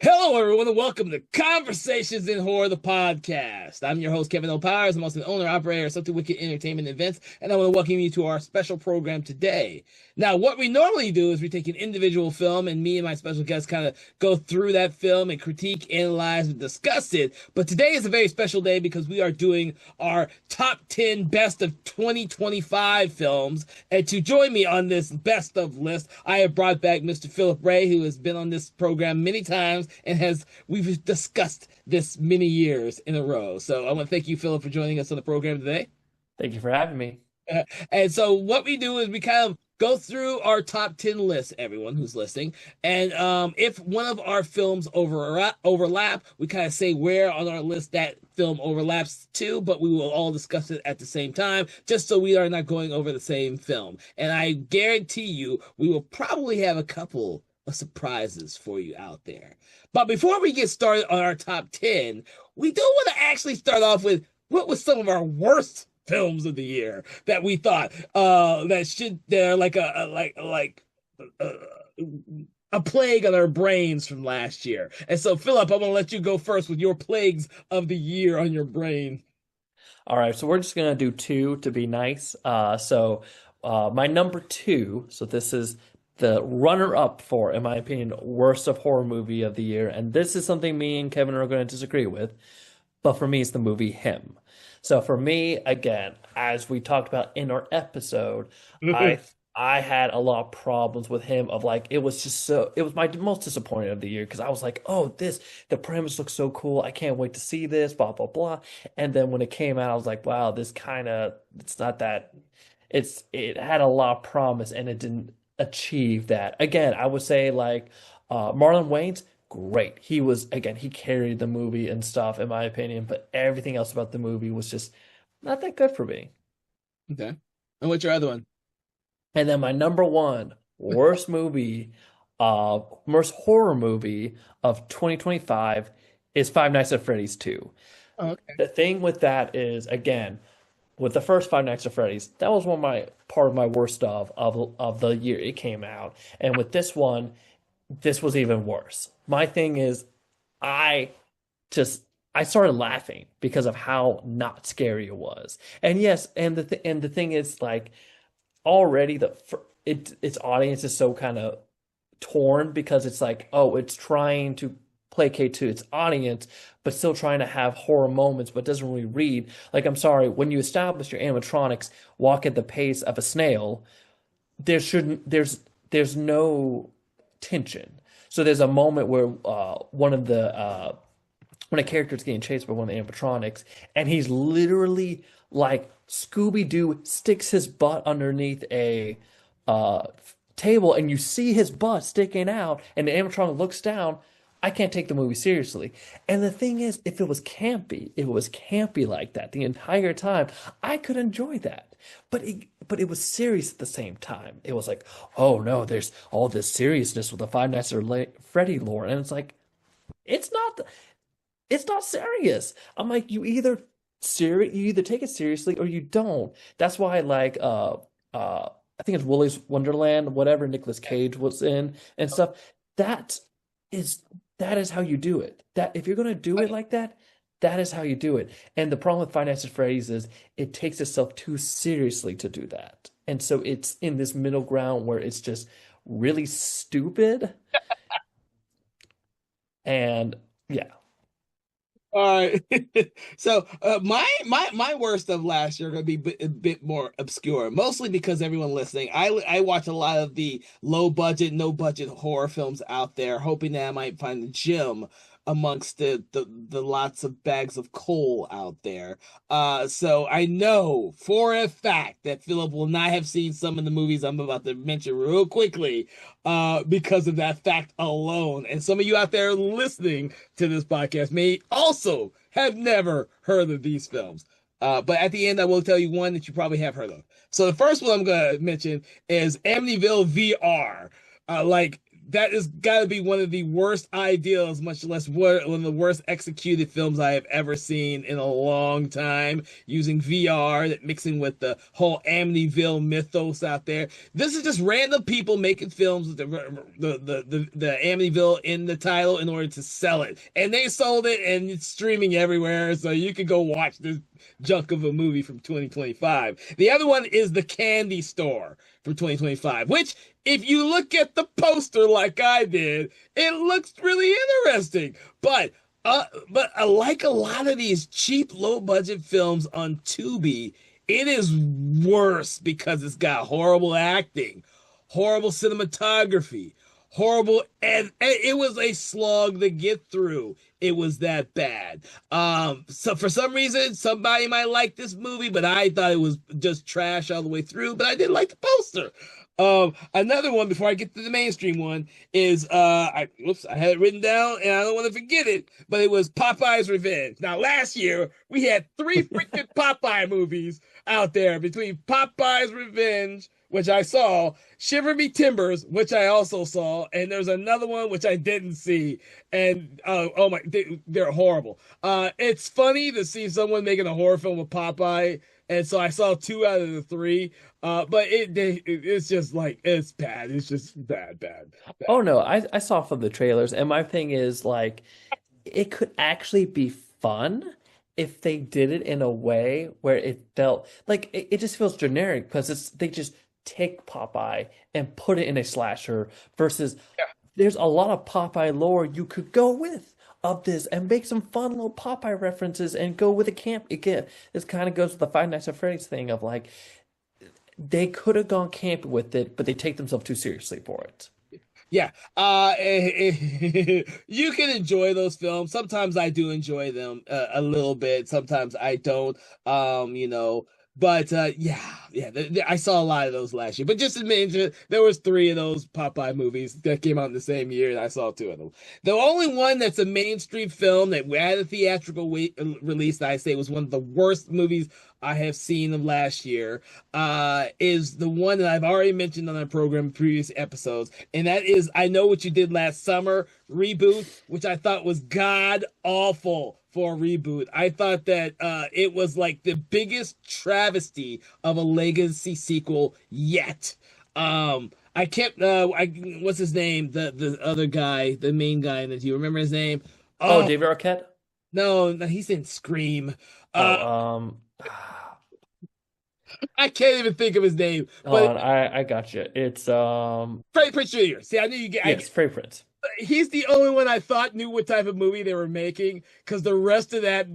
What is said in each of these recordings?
Hello, everyone, and welcome to Conversations in Horror, the podcast. I'm your host, Kevin O'Powers. I'm also the owner operator of Something Wicked Entertainment Events, and I want to welcome you to our special program today. Now, what we normally do is we take an individual film, and me and my special guest kind of go through that film and critique, analyze, and discuss it. But today is a very special day because we are doing our top 10 best of 2025 films. And to join me on this best of list, I have brought back Mr. Philip Ray, who has been on this program many times and we've discussed this many years in a row. So I want to thank you, Philip, for joining us on the program today. Thank you for having me. And so what we do is we kind of go through our top 10 lists, everyone who's listening. And if one of our films overlap, we kind of say where on our list that film overlaps to, but we will all discuss it at the same time, just so we are not going over the same film. And I guarantee you, we will probably have a couple of surprises for you out there. But before we get started on our top 10, we do want to actually start off with what was some of our worst films of the year that we thought they're like a plague on our brains from last year. And so, Philip, I'm gonna let you go first with your plagues of the year on your brain. All right, so we're just gonna do two to be nice. My number two, so this is the runner-up for, in my opinion, worst of horror movie of the year, and this is something me and Kevin are going to disagree with, but for me, it's the movie Him. So for me, again, as we talked about in our episode, I I had a lot of problems with him of like it was my most disappointing of the year because I was like, oh, the premise looks so cool. I can't wait to see this, blah blah blah. And then when it came out, I was like, wow, this kind of it's not that it had a lot of promise and it didn't achieve that. Again, I would say like Marlon Wayans, great. He carried the movie and stuff in my opinion, but everything else about the movie was just not that good for me. Okay. And what's your other one? And then my number one worst horror movie of 2025 is Five Nights at Freddy's 2. Oh, okay. The thing with that is, again, with the first Five Nights at Freddy's, that was one of my part of my worst of the year it came out. And with this one, this was even worse. My thing is, I just I started laughing because of how not scary it was. And yes, and the thing is like already its audience is so kind of torn because it's like, oh, it's trying to placate to its audience, but still trying to have horror moments, but doesn't really read. Like, I'm sorry, when you establish your animatronics walk at the pace of a snail, there shouldn't there's no tension. So there's a moment where when a character is getting chased by one of the animatronics, and he's literally like Scooby-Doo sticks his butt underneath a uh, table, and you see his butt sticking out, and the animatronic looks down. I can't take the movie seriously. And the thing is, if it was campy like that the entire time, I could enjoy that. But it was serious at the same time. It was like, oh no, there's all this seriousness with the Five Nights at Freddy lore, and it's like, it's not. It's not serious. I'm like, you either take it seriously or you don't. That's why I like I think it's Willy's Wonderland, whatever Nicolas Cage was in and stuff. That is that is how you do it. That if you're gonna do it like that, that is how you do it. And the problem with Five Nights at Freddy's is it takes itself too seriously to do that. And so it's in this middle ground where it's just really stupid. And yeah. All right. So my worst of last year gonna be a bit more obscure, mostly because everyone listening, I watch a lot of the low budget, no budget horror films out there, hoping that I might find a gem amongst the lots of bags of coal out there. So I know for a fact that Philip will not have seen some of the movies I'm about to mention real quickly, because of that fact alone. And some of you out there listening to this podcast may also have never heard of these films. But at the end, I will tell you one that you probably have heard of. So the first one I'm going to mention is Amityville VR. Like that has got to be one of the worst ideas, much less one of the worst executed films I have ever seen in a long time. Using VR, that mixing with the whole Amityville mythos out there. This is just random people making films with the Amityville in the title in order to sell it, and they sold it, and it's streaming everywhere, so you can go watch this junk of a movie from 2025. The other one is The Candy Store from 2025, which, if you look at the poster like I did, it looks really interesting. But like a lot of these cheap, low budget films on Tubi, it is worse because it's got horrible acting, horrible cinematography, horrible, and it was a slog to get through. It was that bad. So for some reason, somebody might like this movie, but I thought it was just trash all the way through. But I did like the poster. Another one before I get to the mainstream one is I had it written down and I don't want to forget it, but it was Popeye's Revenge. Now last year we had three freaking Popeye movies out there between Popeye's Revenge, which I saw, Shiver Me Timbers, which I also saw, and there's another one which I didn't see. And oh my, they're horrible. It's funny to see someone making a horror film with Popeye, and so I saw two out of the three. But it's just like it's bad. It's just bad, bad, bad. Oh no, I saw from the trailers, and my thing is like it could actually be fun if they did it in a way where it felt like it just feels generic because they just take Popeye and put it in a slasher versus Yeah. there's a lot of Popeye lore you could go with of this and make some fun little Popeye references and go with a camp again. This kind of goes with the Five Nights at Freddy's thing of like they could have gone camp with it, but they take themselves too seriously for it. Yeah. You can enjoy those films. Sometimes I do enjoy them a little bit. Sometimes I don't. But I saw a lot of those last year. But just to mention, there was three of those Popeye movies that came out in the same year, and I saw two of them. The only one that's a mainstream film that had a theatrical release that I say was one of the worst movies I have seen of last year, is the one that I've already mentioned on our program in previous episodes, and that is I Know What You Did Last Summer reboot, which I thought was god awful for a reboot. I thought that it was like the biggest travesty of a legacy sequel yet. I can't. What's his name? The other guy, the main guy in it. Do you remember his name? Oh, Oh David Arquette? no, no, he's in Scream. Oh, Uh, I can't even think of his name, hold but on, I got you. It's Freddie Prinze Jr. See, I knew you get. yes, Frey Prince. He's the only one I thought knew what type of movie they were making because the rest of that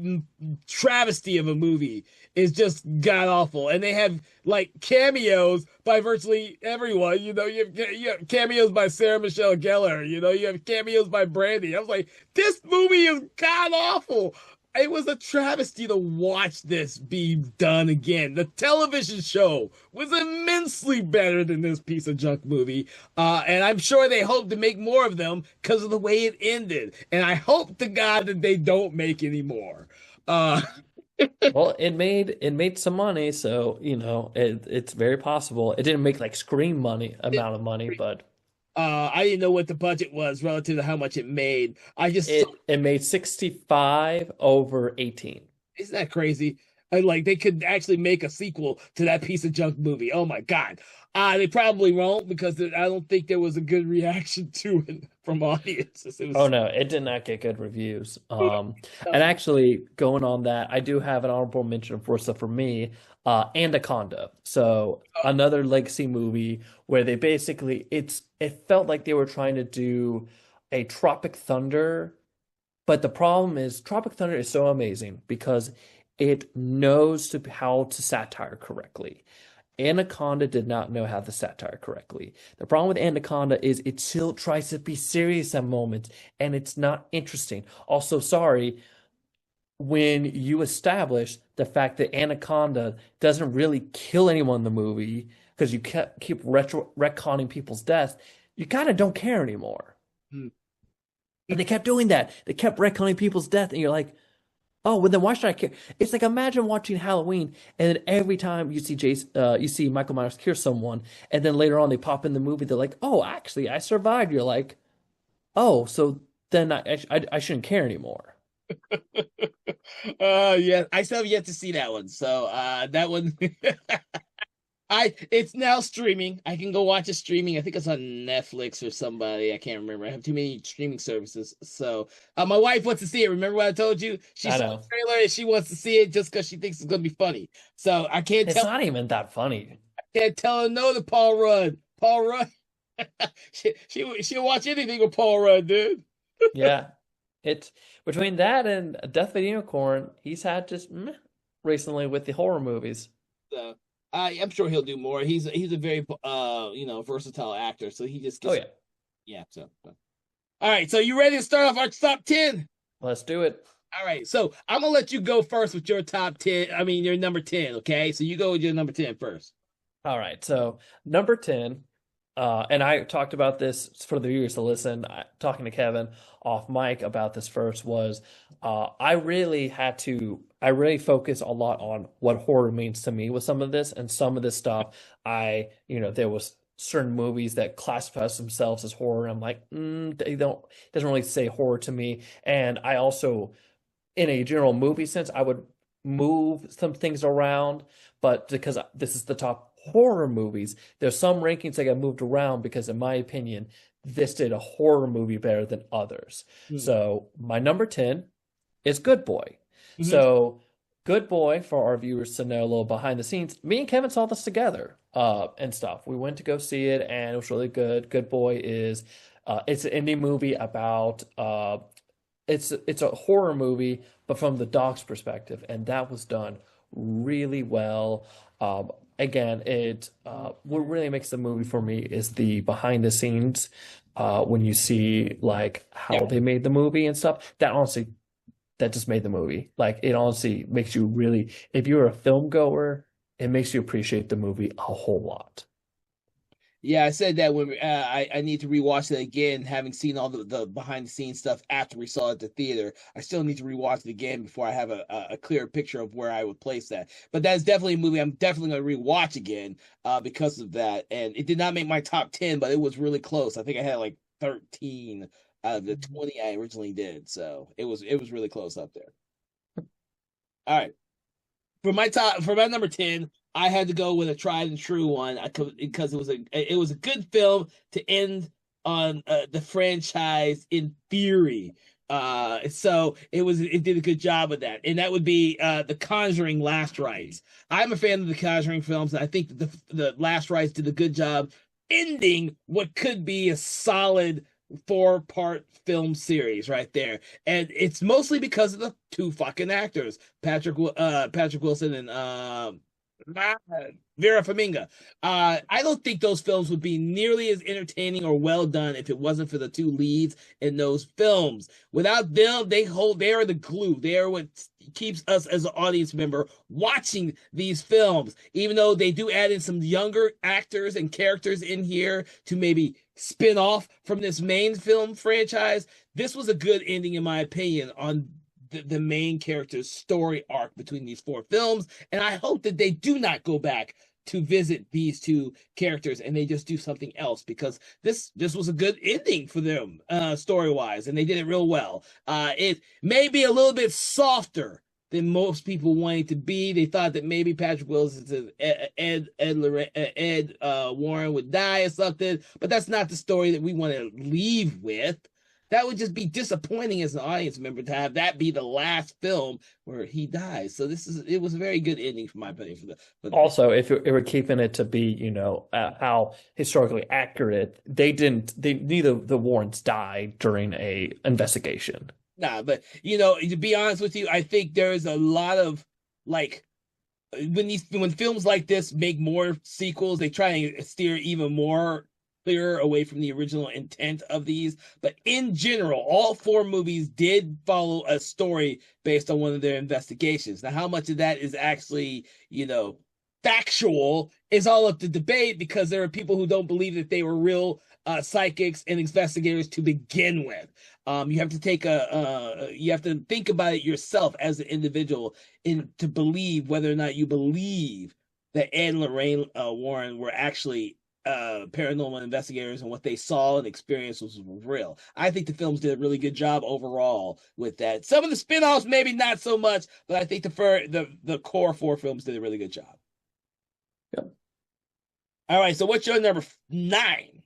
travesty of a movie is just god awful. And they have like cameos by virtually everyone. You have cameos by Sarah Michelle Gellar. You have cameos by Brandy. I was like, this movie is god awful. It was a travesty to watch this be done again. The television show was immensely better than this piece of junk movie. And I'm sure they hope to make more of them because of the way it ended. And I hope to God that they don't make any more. Uh, Well, it made some money, so it's very possible. It didn't make like Scream money amount of money, but I didn't know what the budget was relative to how much it made. I just saw, it made 65 over 18. isn't that crazy? Like they could actually make a sequel to that piece of junk movie. Oh my God. They probably won't because I don't think there was a good reaction to it from audiences. It Oh was no, it did not get good reviews. And uh, actually, going on that, I do have an honorable mention for me, Anaconda. So another legacy movie where they basically it felt like they were trying to do a Tropic Thunder, but the problem is Tropic Thunder is so amazing because it knows how to satire correctly. Anaconda did not know how to satire correctly. The problem with Anaconda is it still tries to be serious at moments and it's not interesting. Also, sorry, when you establish the fact that Anaconda doesn't really kill anyone in the movie because you keep retconning people's deaths, you kind of don't care anymore. hmm. And they kept doing that. They kept retconning people's death, and you're like, Oh, well then why should I care? It's like imagine watching Halloween and then every time you see you see Michael Myers kill someone, and then later on they pop in the movie, they're like, "Oh, actually, I survived." You're like, "Oh, so then I shouldn't care anymore." Yeah, I still have yet to see that one. So that one I it's now streaming. I can go watch it streaming. I think it's on Netflix or somebody. I can't remember. I have too many streaming services. So my wife wants to see it. Remember what I told you? She I saw the know. trailer and she wants to see it just because she thinks it's gonna be funny. So I can't It's tell not even that funny. can't tell her no to Paul Rudd. Paul Rudd. She'll watch anything with Paul Rudd, dude. Yeah. It's between that and Death of a Unicorn, he's had just meh recently with the horror movies. So I'm sure he'll do more. He's a very versatile actor. So he just Oh gets yeah. yeah. So all right. So you ready to start off our top 10? Let's do it. All right, so I'm gonna let you go first with your top 10. I mean, your number 10. Okay, so you go with your number 10 first. All right. So number 10, and I talked about this for the viewers to listen, talking to Kevin off mic about this first was I really focus a lot on what horror means to me with some of this, and some of this stuff there was certain movies that classify themselves as horror. I'm like, they don't, doesn't really say horror to me. And I also, in a general movie sense, I would move some things around, but because this is the top horror movies, there's some rankings that got moved around because, in my opinion, this did a horror movie better than others. Mm-hmm. So my number 10 is Good Boy. Mm-hmm. So Good Boy, for our viewers to know a little behind the scenes, me and Kevin saw this together and stuff. We went to go see it and it was really good. Good Boy is it's an indie movie about it's a horror movie, but from the dog's perspective, and that was done really well. Again, it what really makes the movie for me is the behind the scenes when you see like Yeah, how they made the movie and stuff. That honestly, that just made the movie. Like it honestly makes you really, if you're a film goer, it makes you appreciate the movie a whole lot. yeah. I said that when I need to rewatch it again, having seen all the behind the scenes stuff after we saw it at the theater. I still need to rewatch it again before I have a clear picture of where I would place that. But that's definitely a movie I'm definitely going to rewatch again because of that. And it did not make my top 10, but it was really close. I think I had like 13 out of the 20 I originally did. So it was really close up there. All right. For my number 10, I had to go with a tried and true one because it was a good film to end on the franchise in theory. So it did a good job of that, and that would be The Conjuring: Last Rites. I'm a fan of the Conjuring films, and I think that the Last Rites did a good job ending what could be a solid four-part film series right there. And it's mostly because of the two fucking actors, Patrick Wilson and Vera Farmiga. I don't think those films would be nearly as entertaining or well done if it wasn't for the two leads in those films. Without them, they are the glue. They are what keeps us as an audience member watching these films. Even though they do add in some younger actors and characters in here to maybe spin off from this main film franchise, this was a good ending, in my opinion, on the main character's story arc between these four films. And I hope that they do not go back to visit these two characters and they just do something else, because this was a good ending for them story wise, and they did it real well. It may be a little bit softer than most people wanted to be. They thought that maybe Patrick Wilson, Ed Warren would die or something, but that's not the story that we want to leave with. That would just be disappointing as an audience member to have that be the last film where he dies. So it was a very good ending for my opinion for the Also, if it were keeping it to be, how historically accurate, neither of the Warrens died during a investigation. nah. But to be honest with you, I think there's a lot of like when films like this make more sequels, they try and steer even more clearer away from the original intent of these. But in general, all four movies did follow a story based on one of their investigations. Now, how much of that is actually, factual is all up to debate because there are people who don't believe that they were real psychics and investigators to begin with. You have to take you have to think about it yourself as an individual in to believe whether or not you believe that Ed and Lorraine Warren were actually paranormal investigators and what they saw and experienced was real. I think the films did a really good job overall with that. Some of the spin-offs maybe not so much, but I think the core four films did a really good job. Yep. All right, so what's your number nine?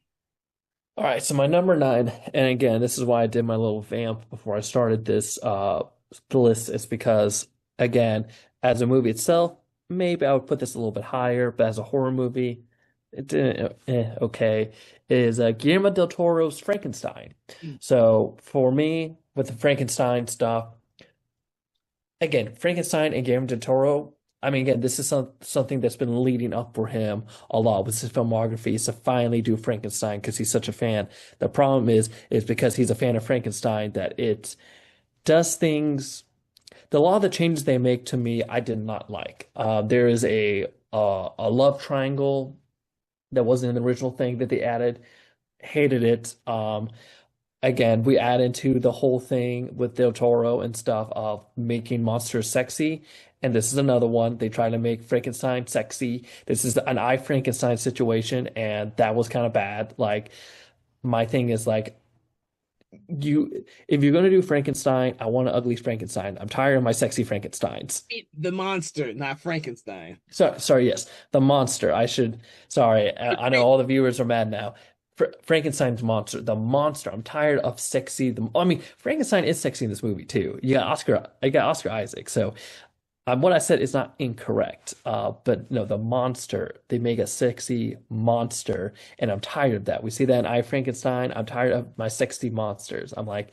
All right, so my number nine, and again, this is why I did my little vamp before I started this list, is because again, as a movie itself, maybe I would put this a little bit higher, but as a horror movie, okay, is Guillermo del Toro's Frankenstein. So for me, with the Frankenstein stuff, again, Frankenstein and Guillermo del Toro. I mean, again, this is something that's been leading up for him a lot with his filmography is to finally do Frankenstein because he's such a fan. The problem is because he's a fan of Frankenstein that it does things. A lot of the changes they make to me, I did not like. There is a love triangle that wasn't in the original thing that they added. Hated it. Again, we add into the whole thing with Del Toro and stuff of making monsters sexy. And this is another one. They try to make Frankenstein sexy. This is an I Frankenstein situation, and that was kind of bad. Like, my thing is like, if you're gonna do Frankenstein, I want an ugly Frankenstein. I'm tired of my sexy Frankensteins. The monster, not Frankenstein. Sorry, yes, the monster. Sorry, I know all the viewers are mad now. Frankenstein's monster, the monster. I'm tired of sexy. I mean, Frankenstein is sexy in this movie too. I got Oscar Isaac. So, what I said is not incorrect. But no, the monster. They make a sexy monster, and I'm tired of that. We see that in I Frankenstein. I'm tired of my sexy monsters. I'm like,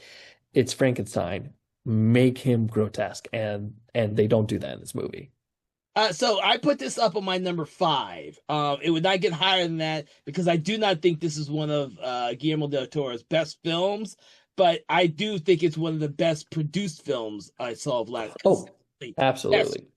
it's Frankenstein. Make him grotesque, and they don't do that in this movie. So I put this up on my number five. It would not get higher than that because I do not think this is one of Guillermo del Toro's best films, but I do think it's one of the best produced films I saw of last. Oh, Yes, absolutely.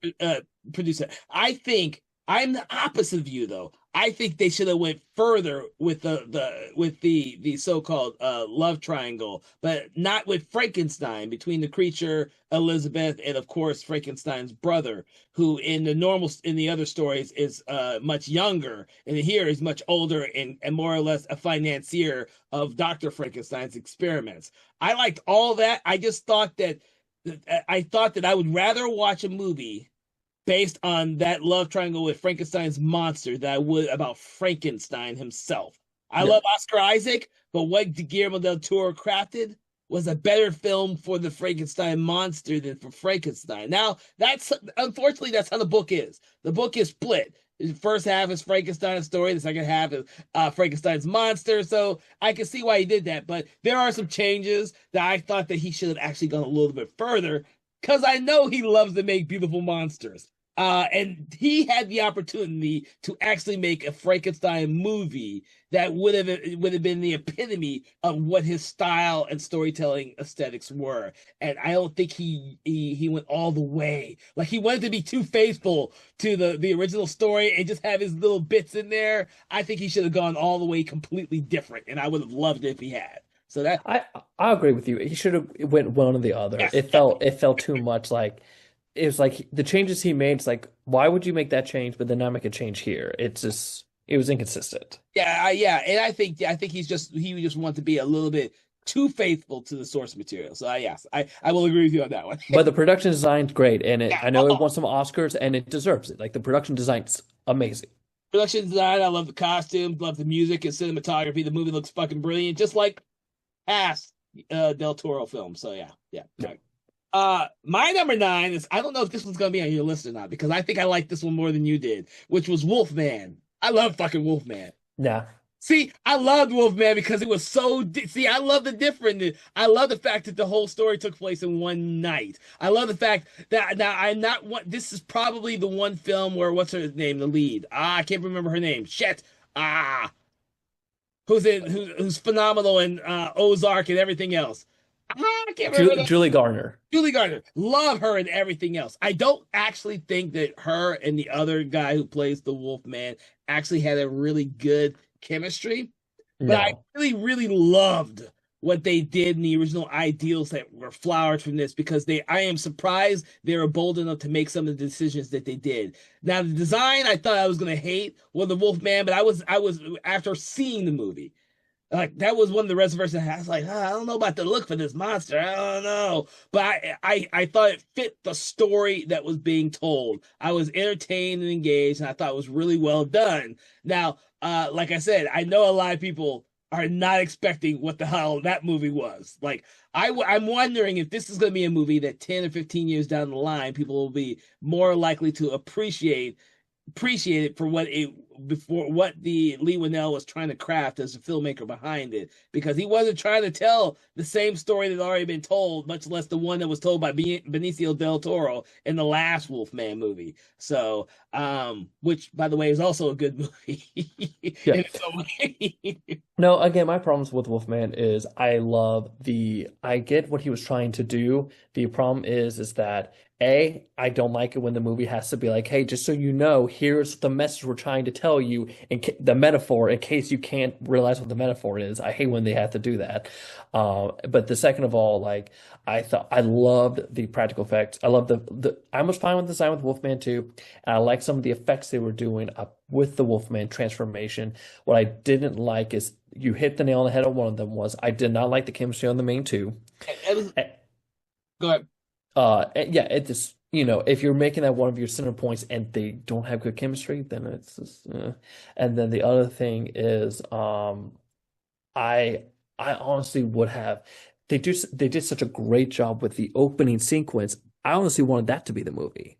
producer. I think I'm the opposite of you though. I think they should have went further with the so-called love triangle, but not with Frankenstein between the creature Elizabeth and of course Frankenstein's brother, who in the other stories is much younger, and here is much older and more or less a financier of Dr. Frankenstein's experiments. I liked all that. I thought that I would rather watch a movie based on that love triangle with Frankenstein's monster than I would about Frankenstein himself. I Yeah. love Oscar Isaac, but what Guillermo del Toro crafted was a better film for the Frankenstein monster than for Frankenstein. Now, that's unfortunately that's how the book is. The book is split. The first half is Frankenstein's story, the second half is Frankenstein's monster. So I can see why he did that, but there are some changes that I thought that he should have actually gone a little bit further because I know he loves to make beautiful monsters. And he had the opportunity to actually make a Frankenstein movie that would have been the epitome of what his style and storytelling aesthetics were. And I don't think he went all the way. Like he wanted to be too faithful to the original story and just have his little bits in there. I think he should have gone all the way completely different, and I would have loved it if he had. So that I I agree with you. He should have went one or the other. yes, It felt too much like it was like the changes he made. It's like why would you make that change, but then not make a change here? It was inconsistent. yeah, and I think he just wanted to be a little bit too faithful to the source material. So yes, I will agree with you on that one. But the production design's great, and Yeah, I know it won some Oscars, and it deserves it. Like the production design's amazing. production design. I love the costumes, love the music and cinematography. The movie looks fucking brilliant, just like past Del Toro films. So yeah. Yeah. Right. My number nine is I don't know if this one's gonna be on your list or not because I think I like this one more than you did, which was Wolfman. I love fucking Wolfman. Yeah. See, I loved Wolfman because it was so. See, I love the different. I love the fact that the whole story took place in one night. I love the fact that now I'm not one. This is probably the one film where what's her name, the lead. I can't remember her name. Shit. Who's phenomenal in Ozark and everything else. I can't remember. Julie Garner. Julie Gardner, love her and everything else. I don't actually think that her and the other guy who plays the Wolfman actually had a really good chemistry, but I No. really, really loved what they did in the original ideals that were flowered from this because I am surprised they were bold enough to make some of the decisions that they did. Now, the design I thought I was going to hate was the Wolfman, but I was after seeing the movie. Like that was one of the reservations. I was like, I don't know about the look for this monster. I don't know, but I thought it fit the story that was being told. I was entertained and engaged, and I thought it was really well done. Now, like I said, I know a lot of people are not expecting what the hell that movie was. Like I'm wondering if this is going to be a movie that 10 or 15 years down the line, people will be more likely to appreciate it for what it before what the Lee Winnell was trying to craft as the filmmaker behind it, because he wasn't trying to tell the same story that had already been told, much less the one that was told by Benicio del Toro in the last Wolfman movie. So, which by the way is also a good movie in Yeah. its own way. No, again, my problems with Wolfman is I get what he was trying to do. The problem is that I don't like it when the movie has to be like, hey, just so you know, here's the message we're trying to tell you, the metaphor, in case you can't realize what the metaphor is. I hate when they have to do that. But the second of all, like I thought, I loved the practical effects. I love I was fine with the design with Wolfman too, and I like some of the effects they were doing up with the Wolfman transformation. What I didn't like is you hit the nail on the head on one of them was I did not like the chemistry on the main two. Eh, Go ahead. yeah, it just if you're making that one of your center points and they don't have good chemistry, then it's just, And then the other thing is, I I honestly would have they did such a great job with the opening sequence. I honestly wanted that to be the movie.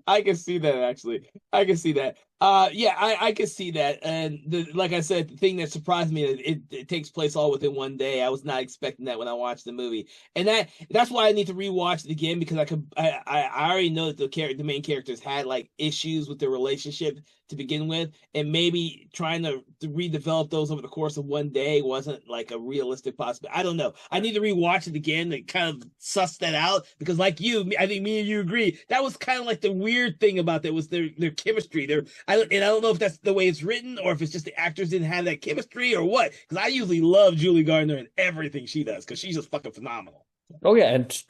I can see that actually. I can see that. Yeah, I can see that. And like I said, the thing that surprised me is it takes place all within one day. I was not expecting that when I watched the movie, and that's why I need to rewatch it again because I already know that the main characters had like issues with their relationship to begin with, and maybe trying to redevelop those over the course of one day wasn't like a realistic possibility. I don't know. I need to rewatch it again to kind of suss that out because, like you, I think me and you agree that was kind of like the weird thing about that was their chemistry. I don't know if that's the way it's written or if it's just the actors didn't have that chemistry or what. Because I usually love Julie Gardner and everything she does because she's just fucking phenomenal. Oh yeah, and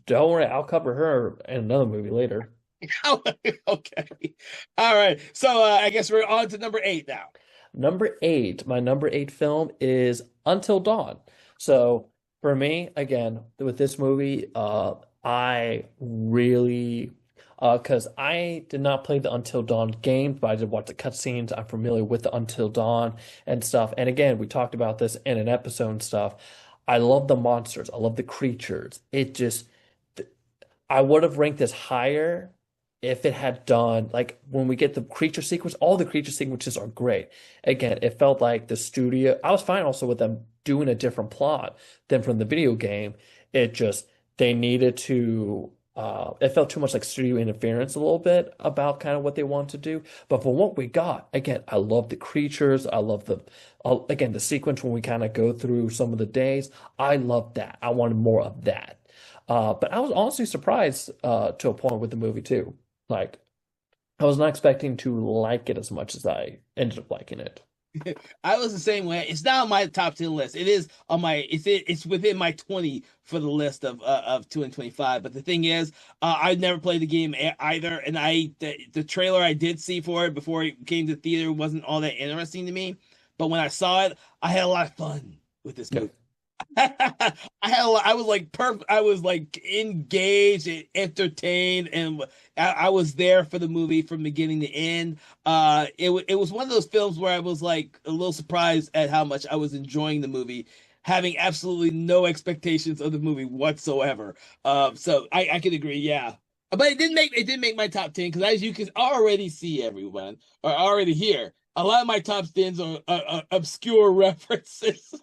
don't worry, I'll cover her in another movie later. Okay. All right. So I guess we're on to number eight now. Number eight, my number eight film is Until Dawn. So for me, again, with this movie, I really, because I did not play the Until Dawn game, but I did watch the cutscenes. I'm familiar with the Until Dawn and stuff. And again, we talked about this in an episode and stuff. I love the monsters. I love the creatures. I would have ranked this higher if it had done like when we get the creature sequence, all the creature sequences are great. Again, it felt like the studio, I was fine also with them doing a different plot than from the video game. It just they needed to it felt too much like studio interference a little bit about kind of what they wanted to do. But for what we got, again, I love the creatures. I love again the sequence when we kind of go through some of the days. I love that. I wanted more of that. But I was honestly surprised to a point with the movie too. Like I was not expecting to like it as much as I ended up liking it. I was the same way. It's not on my top 10 list. It is on my it's within my 20 for the list of 225. But the thing is, I've never played the game either, and the trailer I did see for it before it came to theater wasn't all that interesting to me. But when I saw it, I had a lot of fun with this Yeah. movie. I was like perfect. I was like engaged and entertained, and I was there for the movie from beginning to end. It was one of those films where I was like a little surprised at how much I was enjoying the movie, having absolutely no expectations of the movie whatsoever. So I can agree, yeah. But it didn't make my top 10 because as you can already see, everyone or already hear, a lot of my top 10s are obscure references.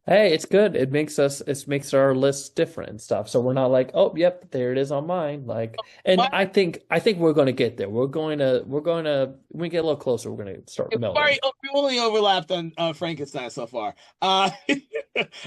Hey, it's good. It makes our list different and stuff. So we're not like, oh, yep, there it is on mine. Like, and My I think we're going to get there. When we get a little closer, we're going to start We've melding. we only overlapped on Frankenstein so far.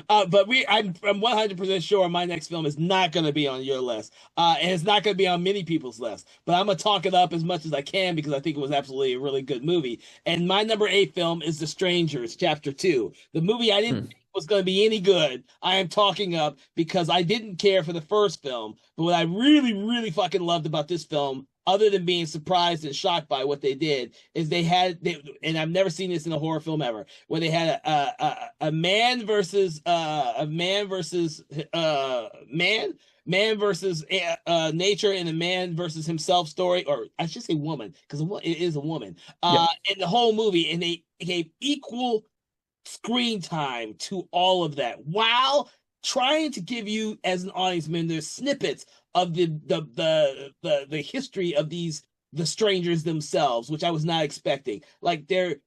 But I'm 100% sure my next film is not going to be on your list. And it's not going to be on many people's list. But I'm going to talk it up as much as I can because I think it was absolutely a really good movie. And my number eight film is The Strangers, Chapter 2. The movie I didn't Hmm. think was going to be any good. I am talking up because I didn't care for the first film. But what I really, really fucking loved about this film, other than being surprised and shocked by what they did, is and I've never seen this in a horror film ever, where they had a man versus man versus nature, and a man versus himself story, or I should say woman, because it is a woman. Yeah. In the whole movie, and they gave equal screen time to all of that while trying to give you as an audience member snippets of the history of the strangers themselves, which I was not expecting. Like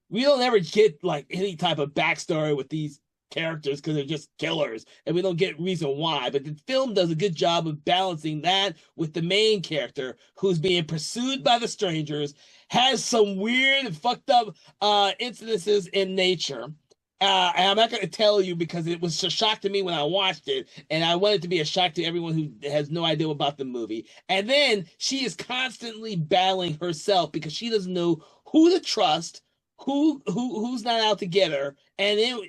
we don't ever get like any type of backstory with these characters because they're just killers and we don't get reason why. But the film does a good job of balancing that with the main character who's being pursued by the strangers, has some weird and fucked up incidences in nature. And I'm not going to tell you because it was a shock to me when I watched it, and I want it to be a shock to everyone who has no idea about the movie. And then she is constantly battling herself because she doesn't know who to trust, who's not out to get her, and then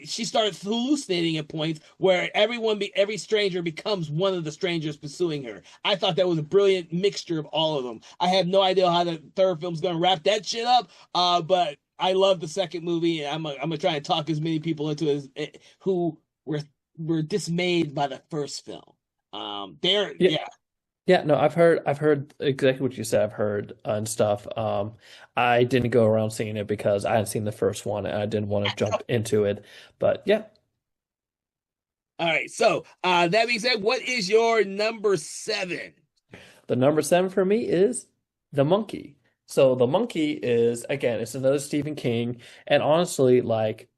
she starts hallucinating at points where every stranger becomes one of the strangers pursuing her. I thought that was a brilliant mixture of all of them. I have no idea how the third film's going to wrap that shit up, but I love the second movie, and I'm gonna try and talk as many people into as who were dismayed by the first film. They're Yeah. yeah. Yeah, no, I've heard exactly what you said. I've heard and stuff. I didn't go around seeing it because I hadn't seen the first one and I didn't want to jump into it. But yeah, All right. So that being said, what is your number seven? the number seven for me is The Monkey. So The Monkey is again, it's another Stephen King, and honestly, like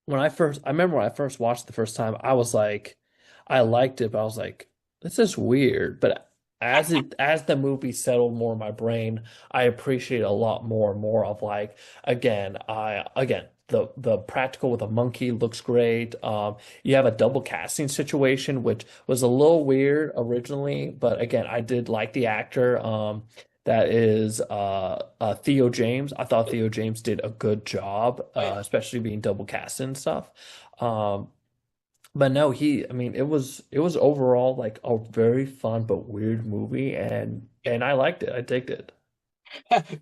I remember when I first watched it the first time, I was like, I liked it, but I was like, this is weird. But as the movie settled more in my brain, I appreciate a lot more and more of like, again, the practical with a monkey looks great. You have a double casting situation, which was a little weird originally, but again, I did like the actor. That is Theo James. I thought Theo James did a good job, Oh, yeah. especially being double cast and stuff. Um, but no, I mean, it was overall like a very fun but weird movie, and I liked it. I digged it.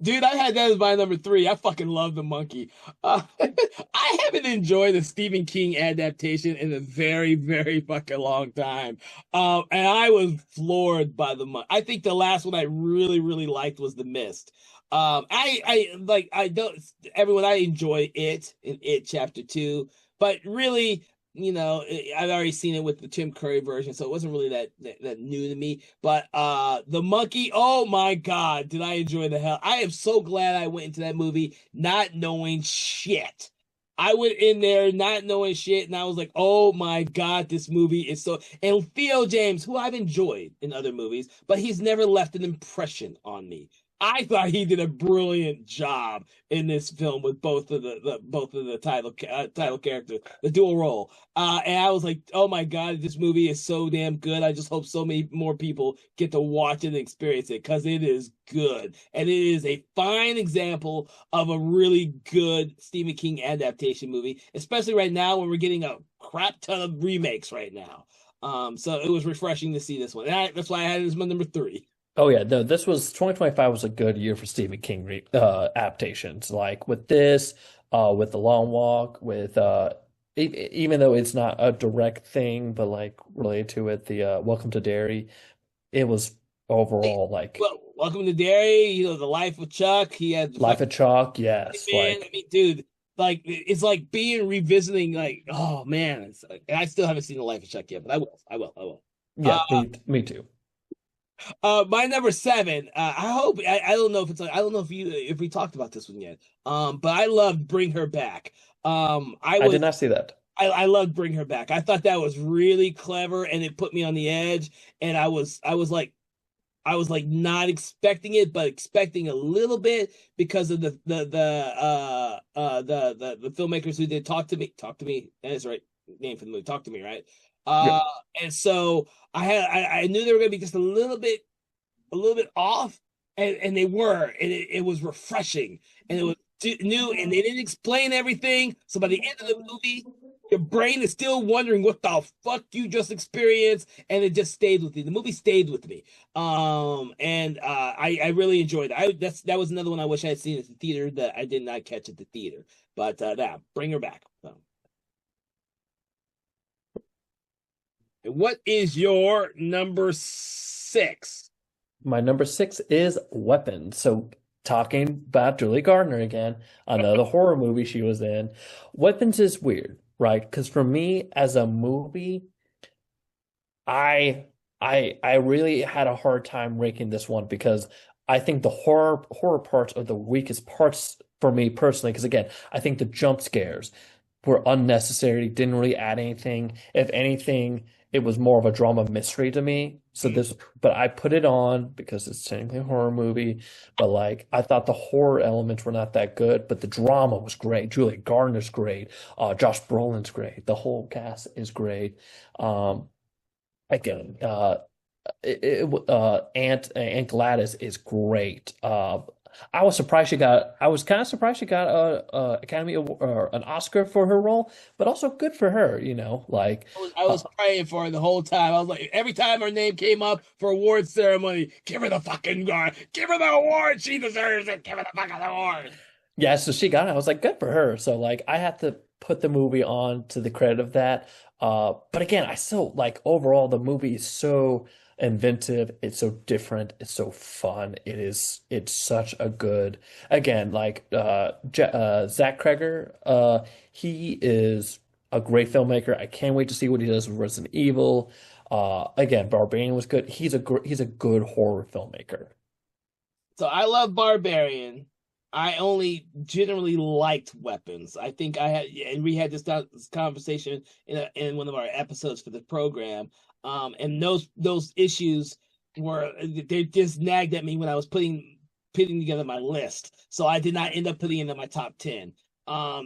Dude, I had that as my number three. I fucking love the monkey. I haven't enjoyed a Stephen King adaptation in a very, very fucking long time. And I was floored by the monkey. I think the last one I really, really liked was The Mist. I don't, everyone, I enjoy it in It Chapter 2, but really, I've already seen it with the Tim Curry version, so it wasn't really that new to me. But the monkey, oh my God, did I enjoy the hell? I am so glad I went into that movie not knowing shit. I went in there not knowing shit, and I was like, oh my God, this movie is so. And Theo James, who I've enjoyed in other movies, but he's never left an impression on me. I thought he did a brilliant job in this film with both of the title characters, the dual role. And I was like, oh my God, this movie is so damn good. I just hope so many more people get to watch it and experience it because it is good. And it is a fine example of a really good Stephen King adaptation movie, especially right now when we're getting a crap ton of remakes right now. So it was refreshing to see this one. That's why I had it as my number three. Oh yeah, no, this was 2025 was a good year for Stephen King adaptations. Like with this, with The Long Walk, with even though it's not a direct thing, but like related to it, the Welcome to Derry, it was overall like Well, Welcome to Derry, The Life of Chuck. He had the Life fucking of Chalk, yes, man. I like mean, dude, like it's like being revisiting. Like, oh man, I still haven't seen the Life of Chuck yet, but I will. I will. I will. yeah, me too. My number seven. I don't know if it's like I don't know if we talked about this one yet. But I loved Bring Her Back. I I did was not see that. I loved Bring Her Back. I thought that was really clever, and it put me on the edge. And I was like not expecting it, but expecting a little bit because of the filmmakers who did Talk to Me. Talk to Me. That is right. name for the movie. Talk to Me, right? Yeah. Uh, and so I knew they were going to be just a little bit off, and they were, and it was refreshing, and it was new, and they didn't explain everything. So by the end of the movie, your brain is still wondering what the fuck you just experienced, and it just stayed with me. The movie stayed with me, and I really enjoyed it. That was another one I wish I had seen at the theater that I did not catch at the theater. But yeah, bring her back. So, what is your number six? My number six is Weapon. So talking about Julie Gardner again, another horror movie she was in. Weapons is weird, right? Because for me, as a movie, I I really had a hard time ranking this one because I think the horror parts are the weakest parts for me personally. Because again, I think the jump scares were unnecessary, didn't really add anything. If anything, it was more of a drama mystery to me. So this, but I put it on because it's technically a horror movie. But like, I thought the horror elements were not that good, but the drama was great. Julie Gardner's great. Josh Brolin's great. The whole cast is great. Um, again, Aunt Gladys is great. I was kind of surprised she got a Academy Award or an Oscar for her role, but also good for her, like I uh, was praying for her the whole time. I was like, every time her name came up for award ceremony, give her the fucking guard, give her the award. She deserves it. Give her the fucking award. yeah, so she got it. I was like, good for her. So like I have to put the movie on to the credit of that. But again, I still like overall the movie is so inventive, it's so different, it's so fun. It's such a good again, like J Zach Kreger, he is a great filmmaker. I can't wait to see what he does with Resident Evil. Again, Barbarian was good. He's a good horror filmmaker. So I love Barbarian. I only generally liked weapons. I think I had, and we had this conversation in one of our episodes for the program. And those issues were they just nagged at me when I was putting together my list. So I did not end up putting it in my top 10. A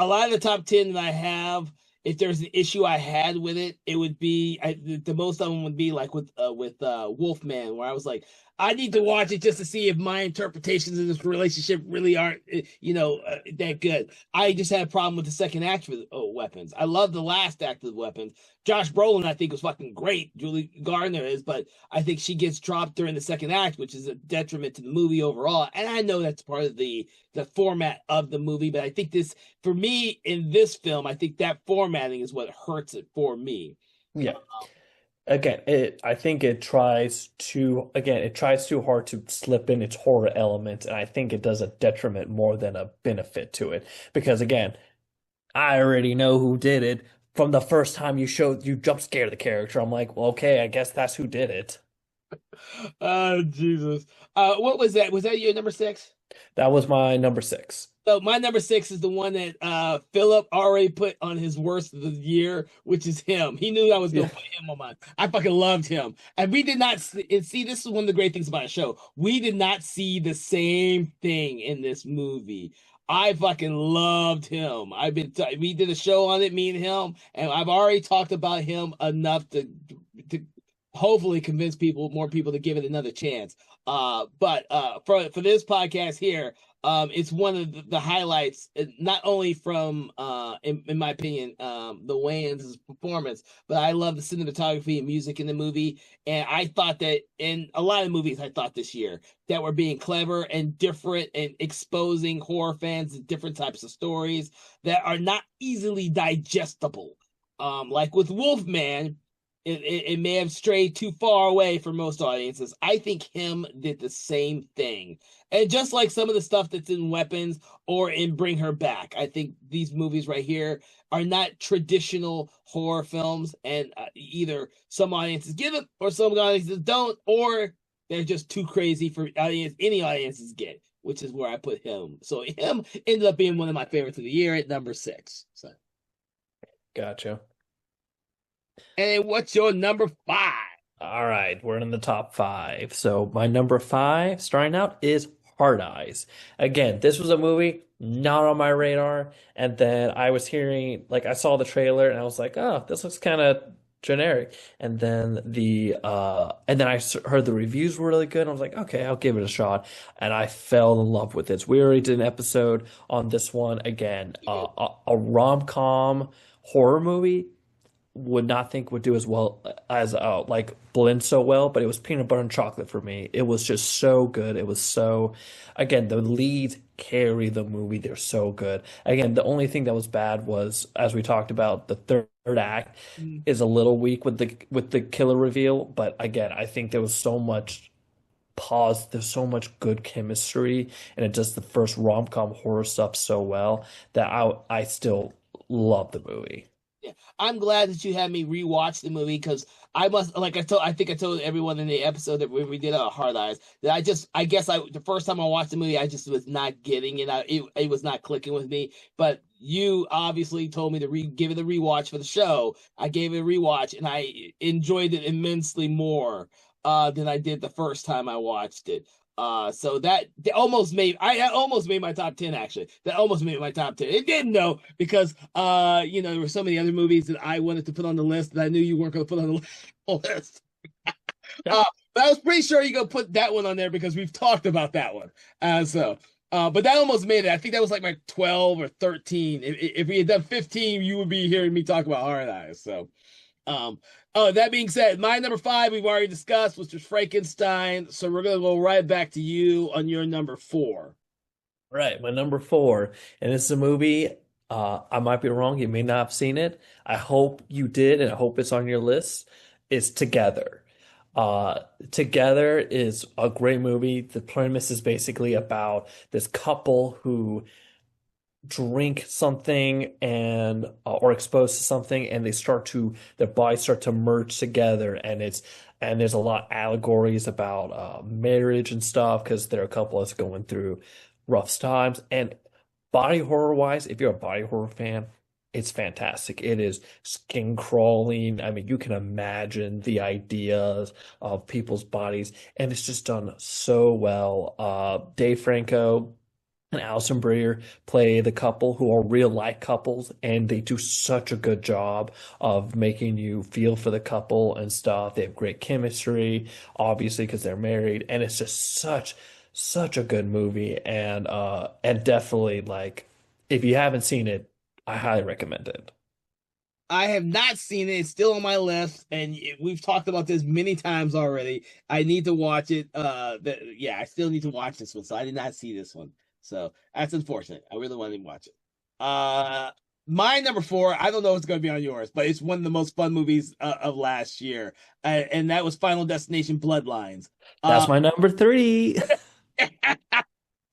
lot of the top 10 that I have, if there's an issue I had with it, it would be the most of them would be like with Wolfman, where I was like, I need to watch it just to see if my interpretations of this relationship really aren't, that good. I just had a problem with the second act with Weapons. I love the last act of Weapons. Josh Brolin, I think, was fucking great. Julie Gardner is, but I think she gets dropped during the second act, which is a detriment to the movie overall. And I know that's part of the format of the movie, but I think this, for me, in this film, I think that formatting is what hurts it for me. Yeah. Again, I think it tries too hard to slip in its horror elements, and I think it does a detriment more than a benefit to it. Because again, I already know who did it from the first time you jump scare the character. I'm like, well, okay, I guess that's who did it. Oh, Jesus. What was that? Was that your number six? That was my number six. So my number six is the one that Philip already put on his worst of the year, which is him. He knew I was gonna Yeah. put him on mine. I fucking loved him, and we did not see, and see. This is one of the great things about the show. We did not see the same thing in this movie. I fucking loved him. We did a show on it, me and him, and I've already talked about him enough to hopefully convince more people to give it another chance. But for this podcast here, it's one of the highlights, not only from in my opinion, the Wayans' performance, but I love the cinematography and music in the movie. And I thought that in a lot of movies I thought this year that were being clever and different and exposing horror fans to different types of stories that are not easily digestible. Like with Wolfman, it may have strayed too far away for most audiences. I think him did the same thing. And just like some of the stuff that's in Weapons or in Bring Her Back, I think these movies right here are not traditional horror films. And either some audiences give it or some audiences don't, or they're just too crazy for any audiences get, which is where I put him. So him ended up being one of my favorites of the year at number six. So, Gotcha. and what's your number five? All right, we're in the top five. So my number five starting out is Hard Eyes. Again, this was a movie not on my radar, and then I was hearing, like, I saw the trailer and I was like, oh, this looks kind of generic. And then heard the reviews were really good. And I was like, okay, I'll give it a shot, and I fell in love with it. So we already did an episode on this one. Again, a rom-com horror movie would not think would do as well as like blend so well, but it was peanut butter and chocolate for me. It was just so good. It was so, again, the leads carry the movie. They're so good. Again, the only thing that was bad was, as we talked about, the third act Mm. is a little weak with the killer reveal. But again, I think there was so much pause. There's so much good chemistry, and it does the first rom-com horror stuff so well that I still love the movie. Yeah. I'm glad that you had me rewatch the movie because I must like I think I told everyone in the episode that we did Hard Eyes that I guess the first time I watched the movie I just was not getting it. It was not clicking with me. But you obviously told me to give it a rewatch for the show. I gave it a rewatch and I enjoyed it immensely more than I did the first time I watched it. So that almost made I almost made my top 10 actually. That almost made my top 10. It didn't though because there were so many other movies that I wanted to put on the list that I knew you weren't going to put on the list. Yeah. Uh, but I was pretty sure you're going to put that one on there because we've talked about that one. But that almost made it. I think that was like my 12 or 13. If we had done 15, you would be hearing me talk about Hard Eyes. Um, oh, that being said, my number five we've already discussed, which was Frankenstein. So we're gonna go right back to you on your number four. Right, my number four, and it's a movie. I might be wrong. You may not have seen it. I hope you did, and I hope it's on your list. Is Together. Together is a great movie. The premise is basically about this couple who drink something and or exposed to something, and their bodies start to merge together, and there's a lot of allegories about marriage and stuff because they're a couple that's going through rough times. And body horror wise, if you're a body horror fan, it's fantastic. It is skin crawling. I mean, you can imagine the ideas of people's bodies, and it's just done so well. Dave Franco and Alison Brie play the couple who are real life couples, and they do such a good job of making you feel for the couple and stuff. They have great chemistry, obviously, because they're married, and it's just such a good movie, and definitely like if you haven't seen it, I highly recommend it. I have not seen it. It's still on my list, and we've talked about this many times already. I need to watch it. Yeah, I still need to watch this one. So I did not see this one. So that's unfortunate. I really wanted to watch it. My number four. I don't know if it's going to be on yours, but it's one of the most fun movies of last year, and that was Final Destination: Bloodlines. That's Uh, my number three.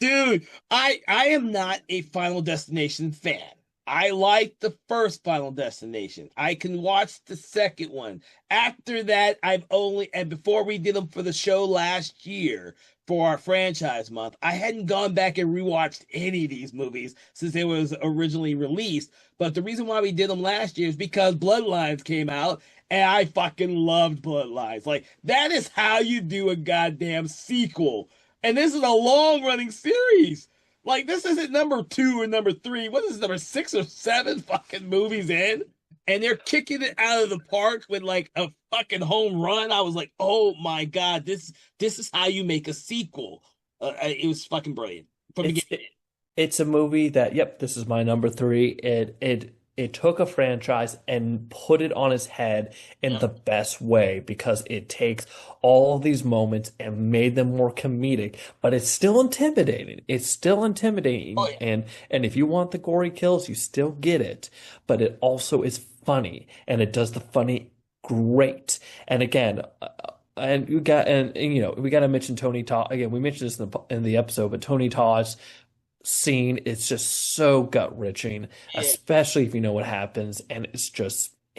Dude, I am not a Final Destination fan. I like the first Final Destination. I can watch the second one. After that, and before we did them for the show last year for our franchise month, I hadn't gone back and rewatched any of these movies since they was originally released. But the reason why we did them last year is because Bloodlines came out and I fucking loved Bloodlines. Like that is how you do a goddamn sequel. And this is a long running series. Like this isn't number two or number three. What is this, number six or seven fucking movies in? And they're kicking it out of the park with like a fucking home run. I was like, oh my god, this is how you make a sequel. It was fucking brilliant from It's beginning. it, it's a movie that, yep, this is my number three. It took a franchise and put it on its head in Yeah. the best way because it takes all of these moments and made them more comedic, but it's still intimidating. It's still Oh intimidating, yeah, and if you want the gory kills, you still get it, but it also is funny, and it does the funny great. And again, and you got and you know we got to mention Tony Todd again. We mentioned this in the episode, but Tony Todd's scene is just so gut wrenching, yeah. especially if you know what happens, and it's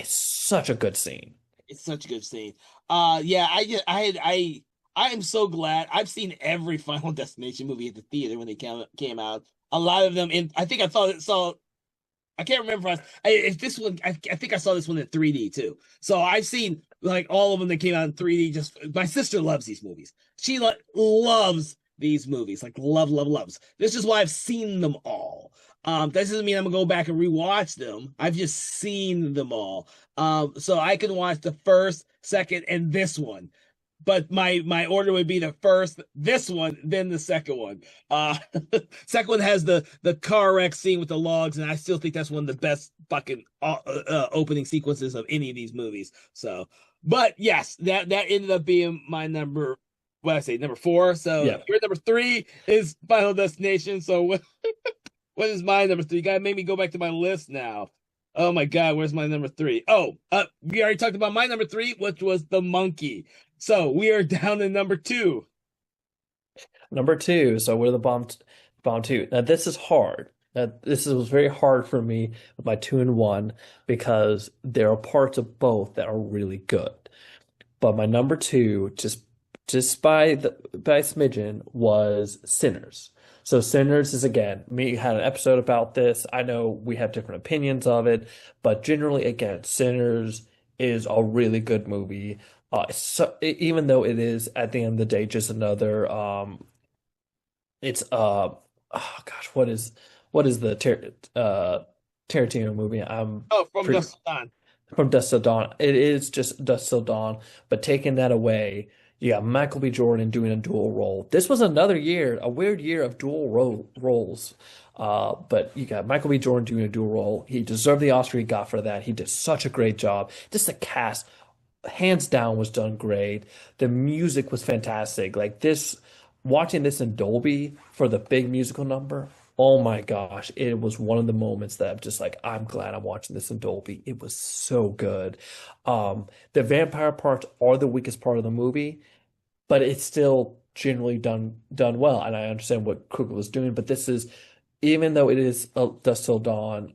such a good scene. It's such a good scene. Yeah, I am so glad. I've seen every Final Destination movie at the theater when they came out. A lot of them in. I think I saw I can't remember if this one. I think I saw this one in 3D too. So I've seen like all of them that came out in 3D. Just my sister loves these movies. She loves these movies, like loves. This is why I've seen them all. That doesn't mean I'm gonna go back and rewatch them. I've just seen them all. So I can watch the first, second, and this one. But my order would be the first, this one, then the second one. Uh, second one has the car wreck scene with the logs, and I still think that's one of the best fucking opening sequences of any of these movies. So, but yes, that ended up being my number. What I say, number four. So Yeah. your number three is Final Destination. So what is my number three? You gotta make me go back to my list now. Oh my God, where's my number three? Oh, we already talked about my number three, which was the monkey. So we are down to number two. Number two. So we're the bomb two. Now this is hard. Was very hard for me with my two and one because there are parts of both that are really good. But my number two, just by smidgen, was Sinners. So Sinners is again, me had an episode about this. I know we have different opinions of it, but generally, again, Sinners is a really good movie. Even though it is at the end of the day just another it's oh gosh, what is the Tarantino movie? I'm Oh, from pretty Dust Till Dawn. from Dust Till Dawn. It is just Dust Till Dawn, but taking that away, you got Michael B. Jordan doing a dual role. This was another year, a weird year of roles. But you got Michael B. Jordan doing a dual role. He deserved the Oscar he got for that. He did such a great job. Just the cast, hands down, was done great. The music was fantastic. Like this, watching this in Dolby for the big musical number. Oh my gosh, it was one of the moments that I'm just like, I'm glad I'm watching this in Dolby. It was so good. The vampire parts are the weakest part of the movie, but it's still generally done well. And I understand what Coogler was doing, but this is, even though it is Dusk Till Dawn,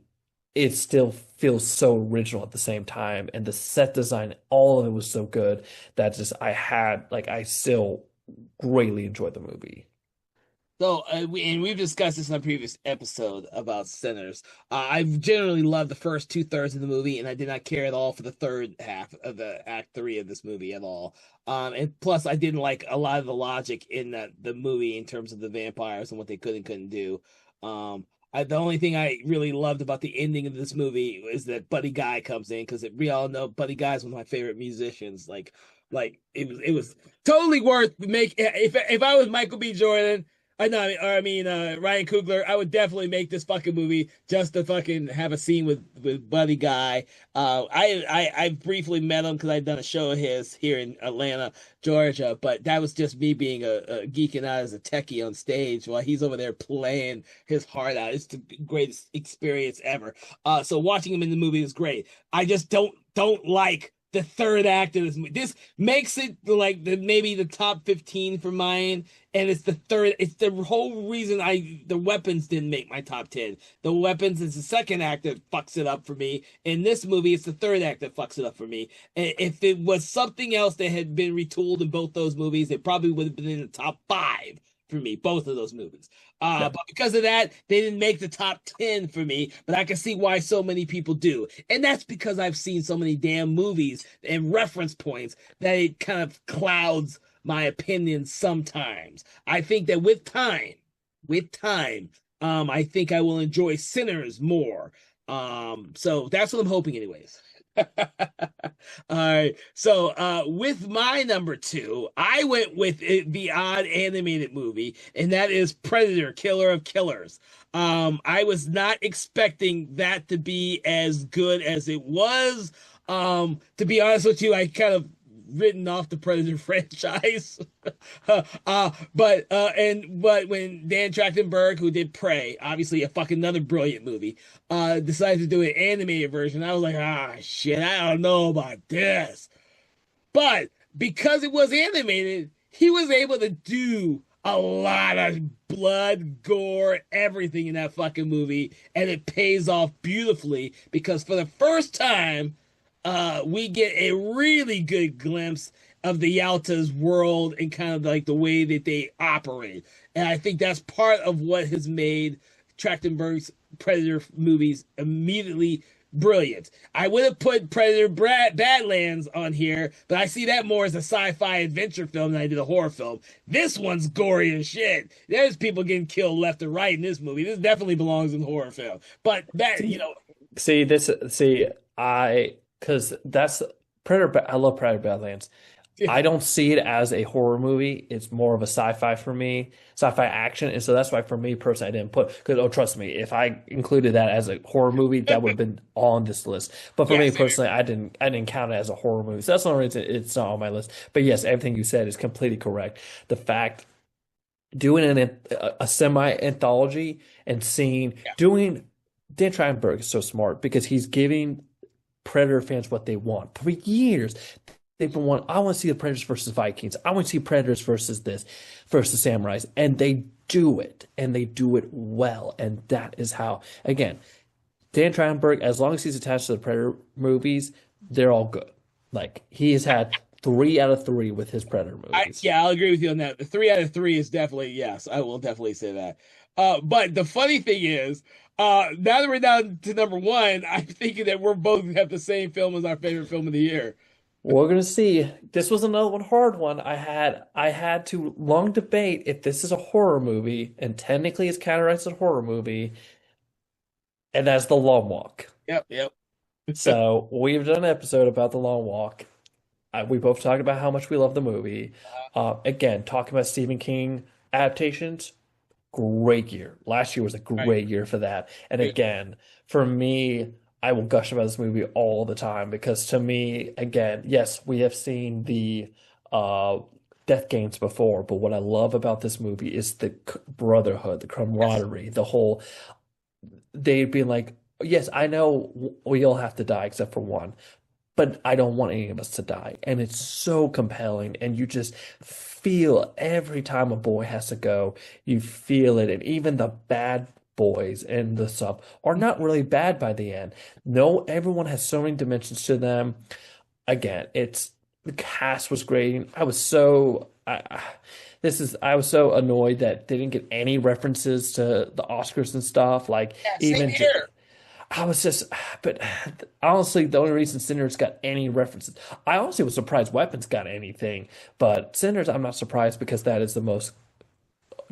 it still feels so original at the same time. And the set design, all of it was so good that just I still greatly enjoyed the movie. So, we've discussed this in a previous episode about Sinners. I've generally loved the first two-thirds of the movie, and I did not care at all for the third half of the act three of this movie at all. And plus, I didn't like a lot of the logic in the movie in terms of the vampires and what they could and couldn't do. The only thing I really loved about the ending of this movie is that Buddy Guy comes in because we all know Buddy Guy is one of my favorite musicians. Like it was totally worth make if I was Michael B. Jordan. I know, Ryan Coogler. I would definitely make this fucking movie just to fucking have a scene with Buddy Guy. I briefly met him because I'd done a show of his here in Atlanta, Georgia, but that was just me being a geeking out as a techie on stage while he's over there playing his heart out. It's the greatest experience ever. So watching him in the movie is great. I just don't like the third act of this movie. This makes it like maybe the top 15 for mine, and it's the third. It's the whole reason the weapons didn't make my top 10. The weapons is the second act that fucks it up for me. In this movie, it's the third act that fucks it up for me. If it was something else that had been retooled in both those movies, it probably would have been in the top five for me, both of those movies. Yeah. But because of that, they didn't make the top 10 for me, but I can see why so many people do. And that's because I've seen so many damn movies and reference points that it kind of clouds my opinion sometimes. I think that with time, I think I will enjoy Sinners more. So that's what I'm hoping, anyways. All right. So, with my number two, I went with the odd animated movie, and that is Predator, Killer of Killers. I was not expecting that to be as good as it was. To be honest with you, I kind of written off the Predator franchise. But when Dan Trachtenberg, who did Prey, obviously a fucking another brilliant movie, decided to do an animated version, I was like, shit, I don't know about this. But because it was animated, he was able to do a lot of blood, gore, everything in that fucking movie, and it pays off beautifully because for the first time, we get a really good glimpse of the Yalta's world and kind of like the way that they operate. And I think that's part of what has made Trachtenberg's Predator movies immediately brilliant. I would have put Predator Badlands on here, but I see that more as a sci-fi adventure film than I did a horror film. This one's gory as shit. There's people getting killed left and right in this movie. This definitely belongs in a horror film. But that, See, see this. See, because that's Predator. I love Predator Badlands. I don't see it as a horror movie. It's more of a sci-fi for me, sci-fi action, and so that's why for me personally, I didn't put because oh, trust me, if I included that as a horror movie, that would have been on this list. But for yeah, me same personally, I didn't count it as a horror movie. So that's the only reason it's not on my list. But yes, everything you said is completely correct. The fact doing a semi anthology and seeing here. doing Dan Trachtenberg is so smart because he's giving Predator fans what they want. For years, they've been wanting, I want to see the Predators versus Vikings. I want to see Predators versus this, versus Samurais. And they do it, and they do it well. And that is how, again, Dan Trachtenberg, as long as he's attached to the Predator movies, they're all good. Like, he has had 3 out of 3 with his Predator movies. Yeah, I'll agree with you on that. The 3 out of 3 is definitely yes. I will definitely say that. But the funny thing is, now that we're down to number one, I'm thinking that we're both have the same film as our favorite film of the year. We're gonna see. This was another one hard one. I had to long debate if this is a horror movie, and technically it's categorized as a horror movie, and that's The Long Walk. Yep, yep. So we've done an episode about The Long Walk. We both talked about how much we love the movie. Again, talking about Stephen King adaptations, great year. Last year was a Right. great year for that. And again, for me, I will gush about this movie all the time because to me, again, yes, we have seen the uh Death Games before, but what I love about this movie is the brotherhood, the Yes. camaraderie, the whole they being like, yes, I know we all have to die except for one, but I don't want any of us to die. And it's so compelling. And you just feel every time a boy has to go, you feel it. And even the bad boys in the sub are not really bad by the end. No, everyone has so many dimensions to them. Again, it's the cast was great. I was so annoyed that they didn't get any references to the Oscars and stuff. Like Yeah, same even here. I was just, but honestly, the only reason Sinners got any references, I honestly was surprised Weapons got anything, but Sinners, I'm not surprised because that is the most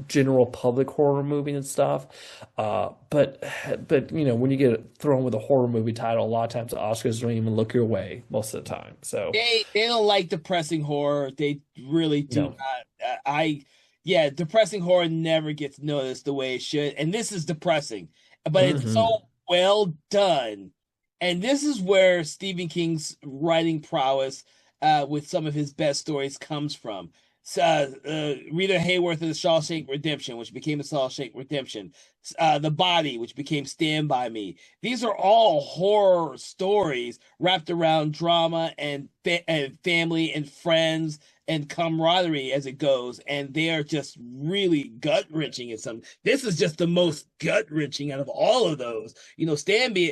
general public horror movie and stuff. But you know, when you get thrown with a horror movie title, a lot of times the Oscars don't even look your way most of the time. So They don't like depressing horror. They really do no. not. I Yeah, depressing horror never gets noticed the way it should, and this is depressing, but it's Hmm. so well done. And this is where Stephen King's writing prowess, with some of his best stories, comes from. Rita Hayworth of the Shawshank Redemption, which became the Shawshank Redemption, The Body, which became Stand By Me. These are all horror stories wrapped around drama and family and friends and camaraderie as it goes, and they are just really gut wrenching. In some, this is just the most gut wrenching out of all of those.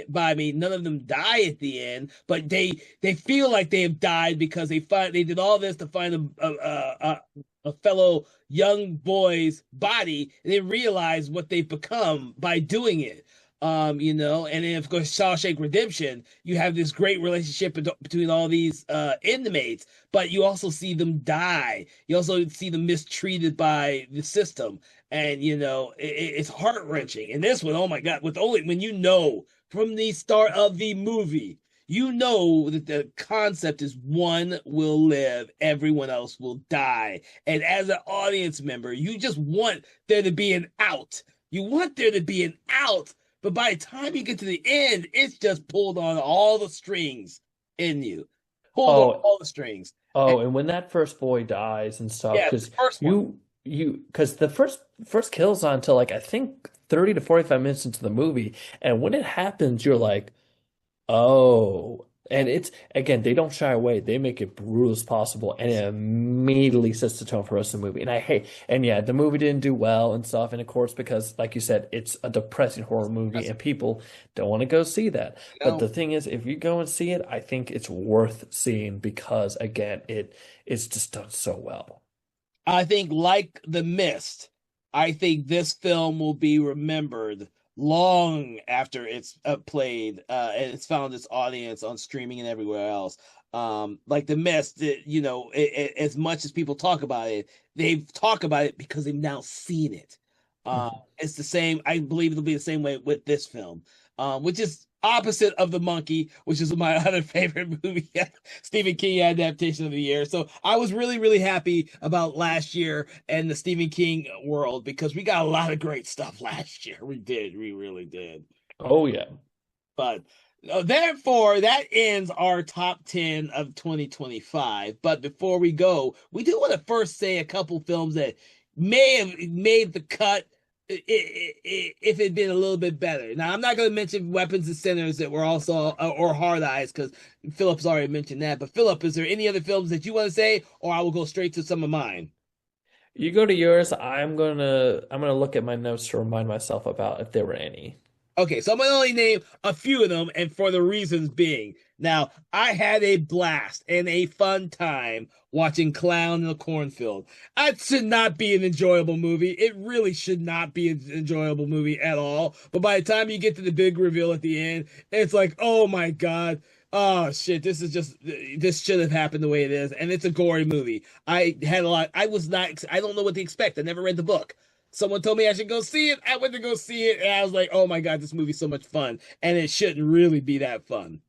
By Me. None of them die at the end, but they feel like they have died because they did all this to find a fellow young boy's body, and they realize what they've become by doing it. And then of course Shawshank Redemption, you have this great relationship between all these inmates, but you also see them die. You also see them mistreated by the system, and it's heart wrenching. And this one, oh my God, with only when you know from the start of the movie, you know that the concept is one will live, everyone else will die. And as an audience member, you just want there to be an out. You want there to be an out. But by the time you get to the end, it's just pulled on all the strings in you. Pulled on Oh, all the strings. And oh, and when that first boy dies and stuff, yeah, the because first one. because the first kill's on until like I think 30 to 45 minutes into the movie, and when it happens, you're like, oh, Yeah. and it's again, they don't shy away. They make it brutal as possible, and it immediately sets the tone for the rest of the movie. And I hate, and yeah, the movie didn't do well and stuff. And of course, because like you said, it's a depressing horror movie, and people don't want to go see that. But No. the thing is, if you go and see it, I think it's worth seeing because again, it's just done so well. I think, like The Mist, I think this film will be remembered long after it's played and it's found its audience on streaming and everywhere else. Like The Mist, as much as people talk about it, they talk about it because they've now seen it. It's the same. I believe it'll be the same way with this film, which is opposite of The Monkey, which is my other favorite movie, Stephen King adaptation of the year. So I was really, really happy about last year and the Stephen King world because we got a lot of great stuff last year. We did. We really did. Oh yeah. But therefore, that ends our top 10 of 2025. But before we go, we do want to first say a couple films that may have made the cut if it had been a little bit better. Now, I'm not going to mention Weapons and Sinners that were also, or Hard Eyes, because Philip's already mentioned that. But Philip, is there any other films that you want to say, or I will go straight to some of mine? You go to yours. I'm gonna look at my notes to remind myself about if there were any. Okay, so I'm gonna only name a few of them, and for the reasons being. Now, I had a blast and a fun time watching Clown in the Cornfield. That should not be an enjoyable movie. It really should not be an enjoyable movie at all. But by the time you get to the big reveal at the end, it's like, oh my God. Oh shit, this should have happened the way it is. And it's a gory movie. I don't know what to expect. I never read the book. Someone told me I should go see it. I went to go see it, and I was like, "Oh my God, this movie's so much fun!" And it shouldn't really be that fun.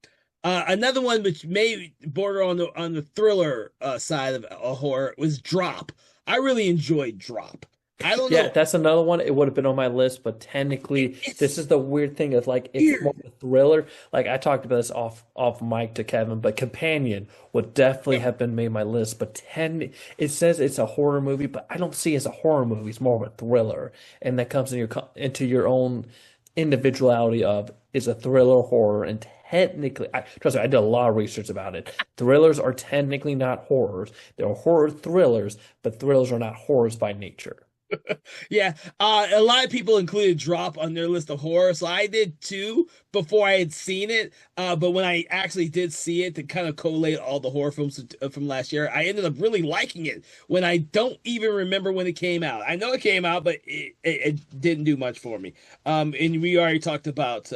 Another one which may border on the thriller side of a horror was Drop. I really enjoyed Drop. I don't Yeah, know. that's another one. It would have been on my list, but technically, this It's is the weird thing of like it's more weird. of a thriller. Like I talked about this off mic to Kevin, but Companion would definitely have been made my list. But it says it's a horror movie, but I don't see it as a horror movie. It's more of a thriller, and that comes into your own individuality of is a thriller horror. And technically, trust me, I did a lot of research about it. Thrillers are technically not horrors; they're horror thrillers, but thrillers are not horrors by nature. Yeah, a lot of people included Drop on their list of horror, so I did too before I had seen it. But when I actually did see it to kind of collate all the horror films from last year, I ended up really liking it when I don't even remember when it came out. I know it came out, but it didn't do much for me. And we already talked about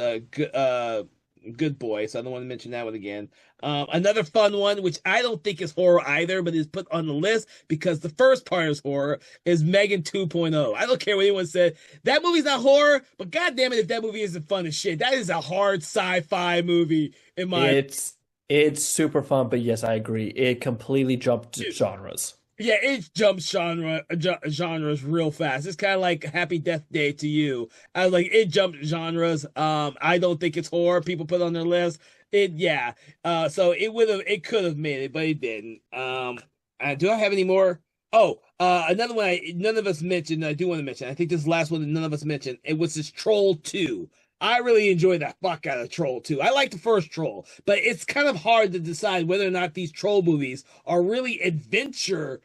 Good Boy, so I don't want to mention that one again. Another fun one, which I don't think is horror either, but is put on the list because the first part is horror, is Megan 2.0. I don't care what anyone said. That movie's not horror, but god damn it, if that movie isn't fun as shit. That is a hard sci-fi movie in my It's super fun, but yes, I agree. It completely jumped opinion. genres. Yeah, it jumps genres real fast. It's kind of like Happy Death Day to you. I was like, it jumped genres. I don't think it's horror. People put on their list. Yeah. So it could have made it, but it didn't. Do I have any more? Oh, another one none of us mentioned. I do want to mention. I think this last one that none of us mentioned. It was this Troll 2. I really enjoyed the fuck out of Troll 2. I like the first Troll, but it's kind of hard to decide whether or not these Troll movies are really adventure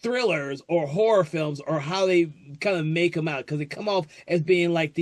thrillers or horror films or how they kind of make them out because they come off as being like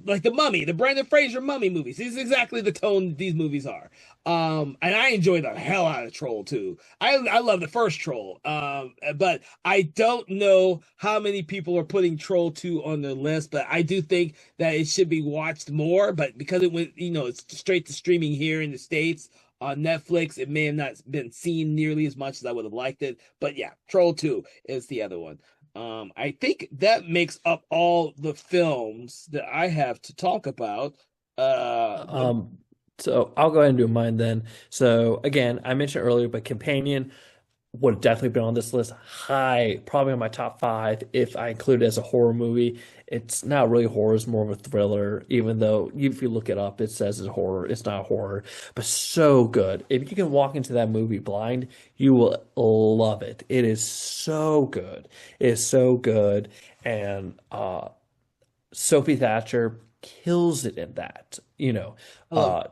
like the Mummy, the Brandon Fraser Mummy movies. This is exactly the tone these movies are. And I enjoy the hell out of Troll 2. I love the first Troll. But I don't know how many people are putting Troll 2 on their list, but I do think that it should be watched more. But because it went, it's straight to streaming here in the States on Netflix, it may have not been seen nearly as much as I would have liked it. But yeah, Troll 2 is the other one. I think that makes up all the films that I have to talk about. What Um, so I'll go ahead and do mine then. So again, I mentioned earlier, but Companion would have definitely been on this list high, probably on my top five if I include it as a horror movie. It's not really horror, it's more of a thriller, even though if you look it up, it says it's horror. It's not horror, but so good. If you can walk into that movie blind, you will love it. It is so good. It is so good. And Sophie Thatcher kills it in that. I love Uh,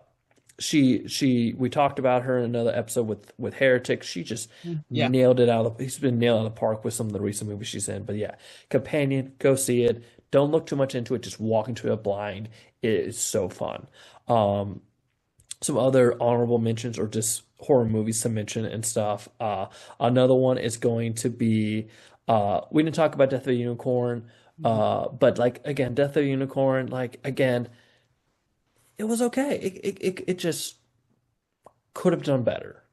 she we talked about her in another episode with Heretic. She just yeah. nailed it out of he's been nailed out of the park with some of the recent movies she's in. But yeah, Companion, go see it. Don't look too much into it. Just walk into it blind. It is so fun. Um, some other honorable mentions or just horror movies to mention and stuff. Another one is going to be we didn't talk about Death of a Unicorn, But like again, Death of the Unicorn, like again, it was okay. It just could have done better.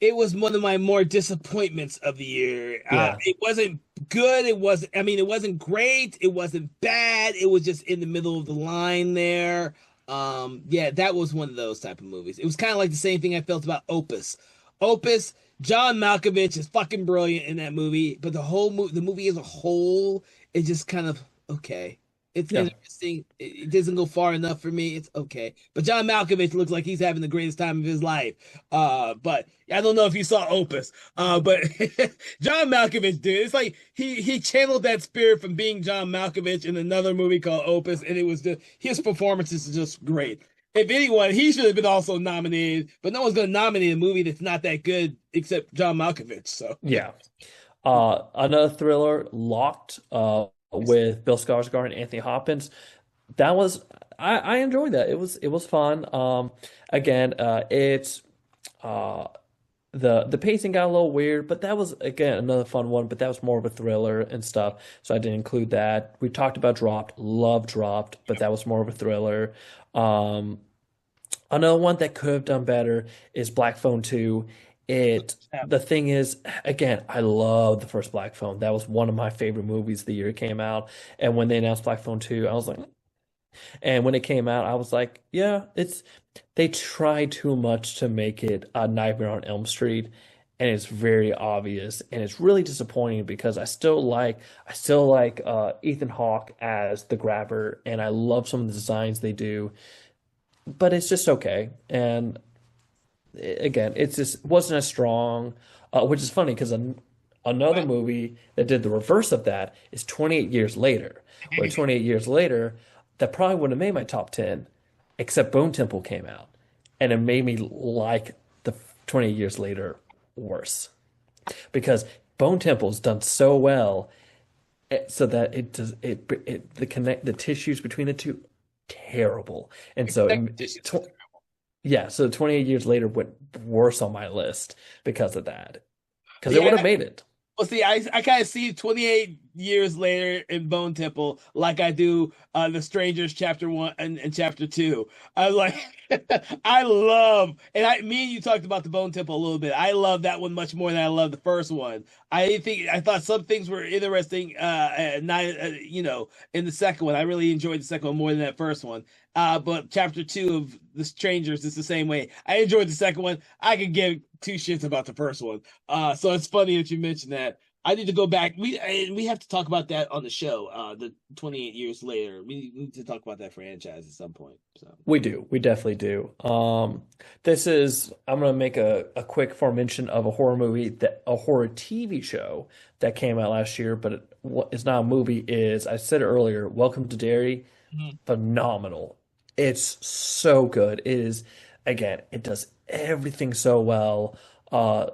It was one of my more disappointments of the year. Yeah. It wasn't good. It wasn't, I mean, it wasn't great. It wasn't bad. It was just in the middle of the line there. Yeah, that was one of those type of movies. It was kind of like the same thing I felt about Opus. Opus, John Malkovich is fucking brilliant in that movie, but the movie as a whole is just kind of okay. It's Yeah. interesting. It doesn't go far enough for me. It's okay. But John Malkovich looks like he's having the greatest time of his life. But I don't know if you saw Opus. But John Malkovich, dude, it's like he channeled that spirit from being John Malkovich in another movie called Opus, and it was just his performance is just great. If anyone, he should have been also nominated, but no one's gonna nominate a movie that's not that good except John Malkovich. So Yeah. Another thriller, Locked, with Bill Skarsgård and Anthony Hopkins. That was I enjoyed that. It was fun. Again, it's uh the pacing got a little weird, but that was again another fun one, but that was more of a thriller and stuff. So I didn't include that. We talked about Dropped, love Dropped, but that was more of a thriller. Um Another one that could have done better is Black Phone 2. The thing is, again, I love the first Black Phone. That was one of my favorite movies the year it came out. And when they announced Black Phone 2, I was like, and when it came out, I was like, yeah, they tried too much to make it a Nightmare on Elm Street, and it's very obvious, and it's really disappointing because I still like Ethan Hawke as the grabber, and I love some of the designs they do, but it's just okay. And again, it's just wasn't as strong, which is funny because another well, movie that did the reverse of that is 28 Years Later, where 28 Years Later, that probably would have made my top 10, except Bone Temple came out, and it made me like the 28 Years Later worse because Bone Temple's done so well, so that it does the tissues between the two terrible, and so yeah, so 28 Years Later went worse on my list because of that. Because it would yeah, have made it. well, see, I kind of see 28 years later in Bone Temple like I do The Strangers Chapter 1 and Chapter 2. I was like, I love, and me and you talked about the Bone Temple a little bit. I love that one much more than I love the first one. I thought some things were interesting, not, in the second one. I really enjoyed the second one more than that first one. But Chapter 2 of The Strangers is the same way. I enjoyed the second one. I could give two shits about the first one. So it's funny that you mentioned that. I need to go back. We have to talk about that on the show. The 28 years later, we need to talk about that franchise at some point. So We do. We definitely do. I'm gonna make a quick mention of a horror TV show that came out last year, but it's not a movie, is I said it earlier, Welcome to Derry, mhm. phenomenal. It's so good. It is, again, it does everything so well. Uh,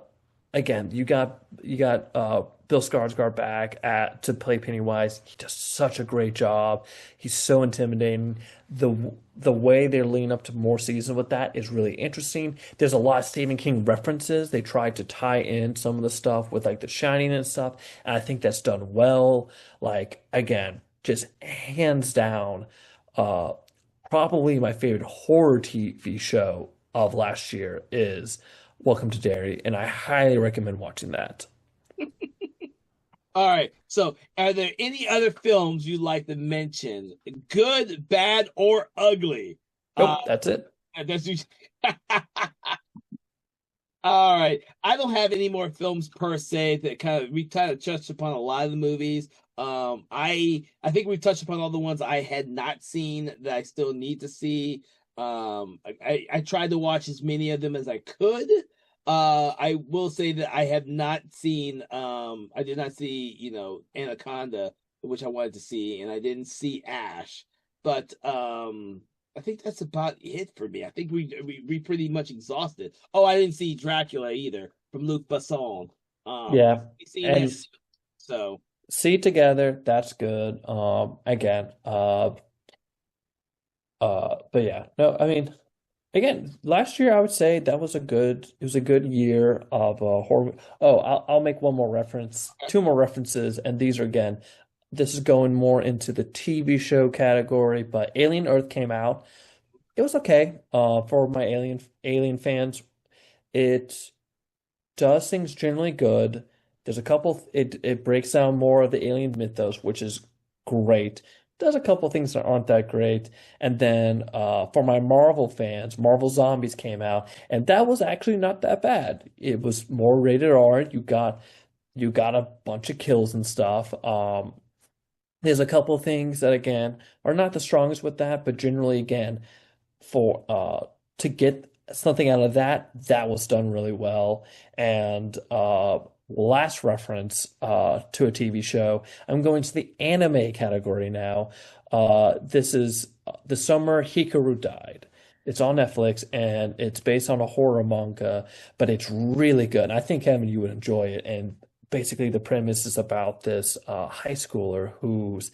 Again, you got Bill Skarsgård back at to play Pennywise. He does such a great job. He's so intimidating. The way they're leading up to more season with that is really interesting. There's a lot of Stephen King references. They tried to tie in some of the stuff with like The Shining and stuff, and I think that's done well. Like again, just hands down, uh, probably my favorite horror TV show of last year is Welcome to Derry, and I highly recommend watching that. All right. So, are there any other films you'd like to mention? Good, bad, or ugly? Uh, Nope, that's it. that's All right. I don't have any more films per se that we kind of touched upon a lot of the movies. I think we touched upon all the ones I had not seen that I still need to see. I tried to watch as many of them as I could. I will say that I did not see, Anaconda, which I wanted to see, and I didn't see Ash. But I think that's about it for me. I think we pretty much exhausted. Oh, I didn't see Dracula either from Luc Besson. Yeah, I've seen that and too. So see it together. That's good. Again, but yeah, no, I mean, again, last year I would say it was a good year of horror. Oh, I'll make one more reference, two more references, and these are again. this is going more into the TV show category, but Alien Earth came out. It was okay. For my Alien fans, it does things generally good. There's a couple, it breaks down more of the alien mythos, which is great. Does a couple things that aren't that great. And then for my Marvel fans, Marvel Zombies came out, and that was actually not that bad. It was more rated R. You got a bunch of kills and stuff. There's a couple things that again are not the strongest with that, but generally again for to get something out of that, that was done really well. And last reference to a TV show, I'm going to the anime category now. This is The Summer Hikaru Died. It's on Netflix and it's based on a horror manga, but it's really good. I think Kevin, you would enjoy it. And basically, the premise is about this high schooler who's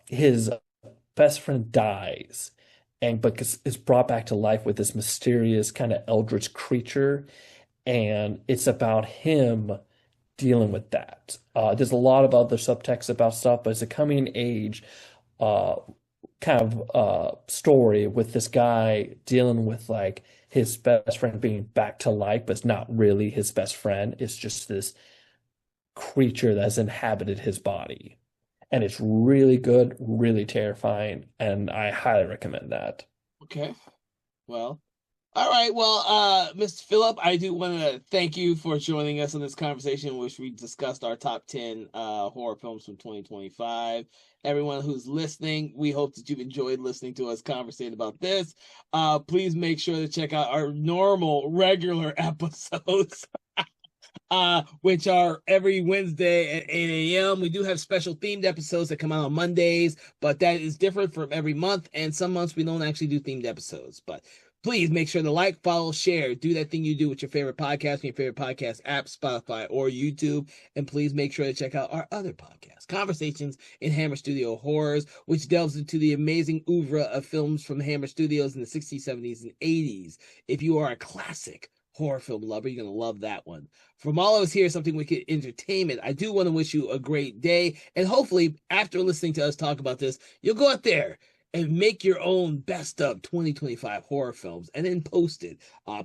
his best friend dies and but is brought back to life with this mysterious kind of eldritch creature, and it's about him dealing with that. There's a lot of other subtext about stuff, but it's a coming age uh kind of story with this guy dealing with like his best friend being back to life, but it's not really his best friend. It's just this creature that's inhabited his body. And it's really good, really terrifying, and I highly recommend that. Okay. Well, all right. Well, Mr. Phillip, I do want to thank you for joining us on this conversation in which we discussed our top 10 horror films from 2025. Everyone who's listening, we hope that you've enjoyed listening to us conversate about this. Please make sure to check out our normal, regular episodes which are every Wednesday at 8 a.m. We do have special themed episodes that come out on Mondays, but that is different from every month. And some months we don't actually do themed episodes. But please make sure to like, follow, share, do that thing you do with your favorite podcast, your favorite podcast app, Spotify, or YouTube. And please make sure to check out our other podcast, Conversations in Hammer Studio Horrors, which delves into the amazing oeuvre of films from Hammer Studios in the 60s, 70s, and 80s. If you are a classic horror film lover, you're going to love that one. From all of us here, Something Wicked Entertainment, I do want to wish you a great day. And hopefully, after listening to us talk about this, you'll go out there and make your own best of 2025 horror films and then post it.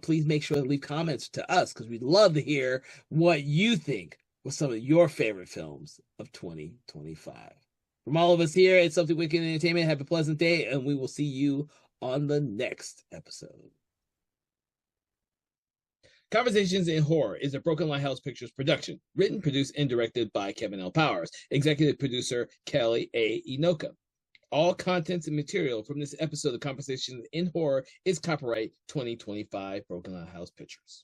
Please make sure to leave comments to us because we'd love to hear what you think was some of your favorite films of 2025. From all of us here at Something Wicked Entertainment, have a pleasant day, and we will see you on the next episode. Conversations in Horror is a Broken Lighthouse Pictures production, written, produced, and directed by Kevin L. Powers, executive producer Kelly A. Inoka. All contents and material from this episode of Conversations in Horror is copyright 2025 Broken Lighthouse Pictures.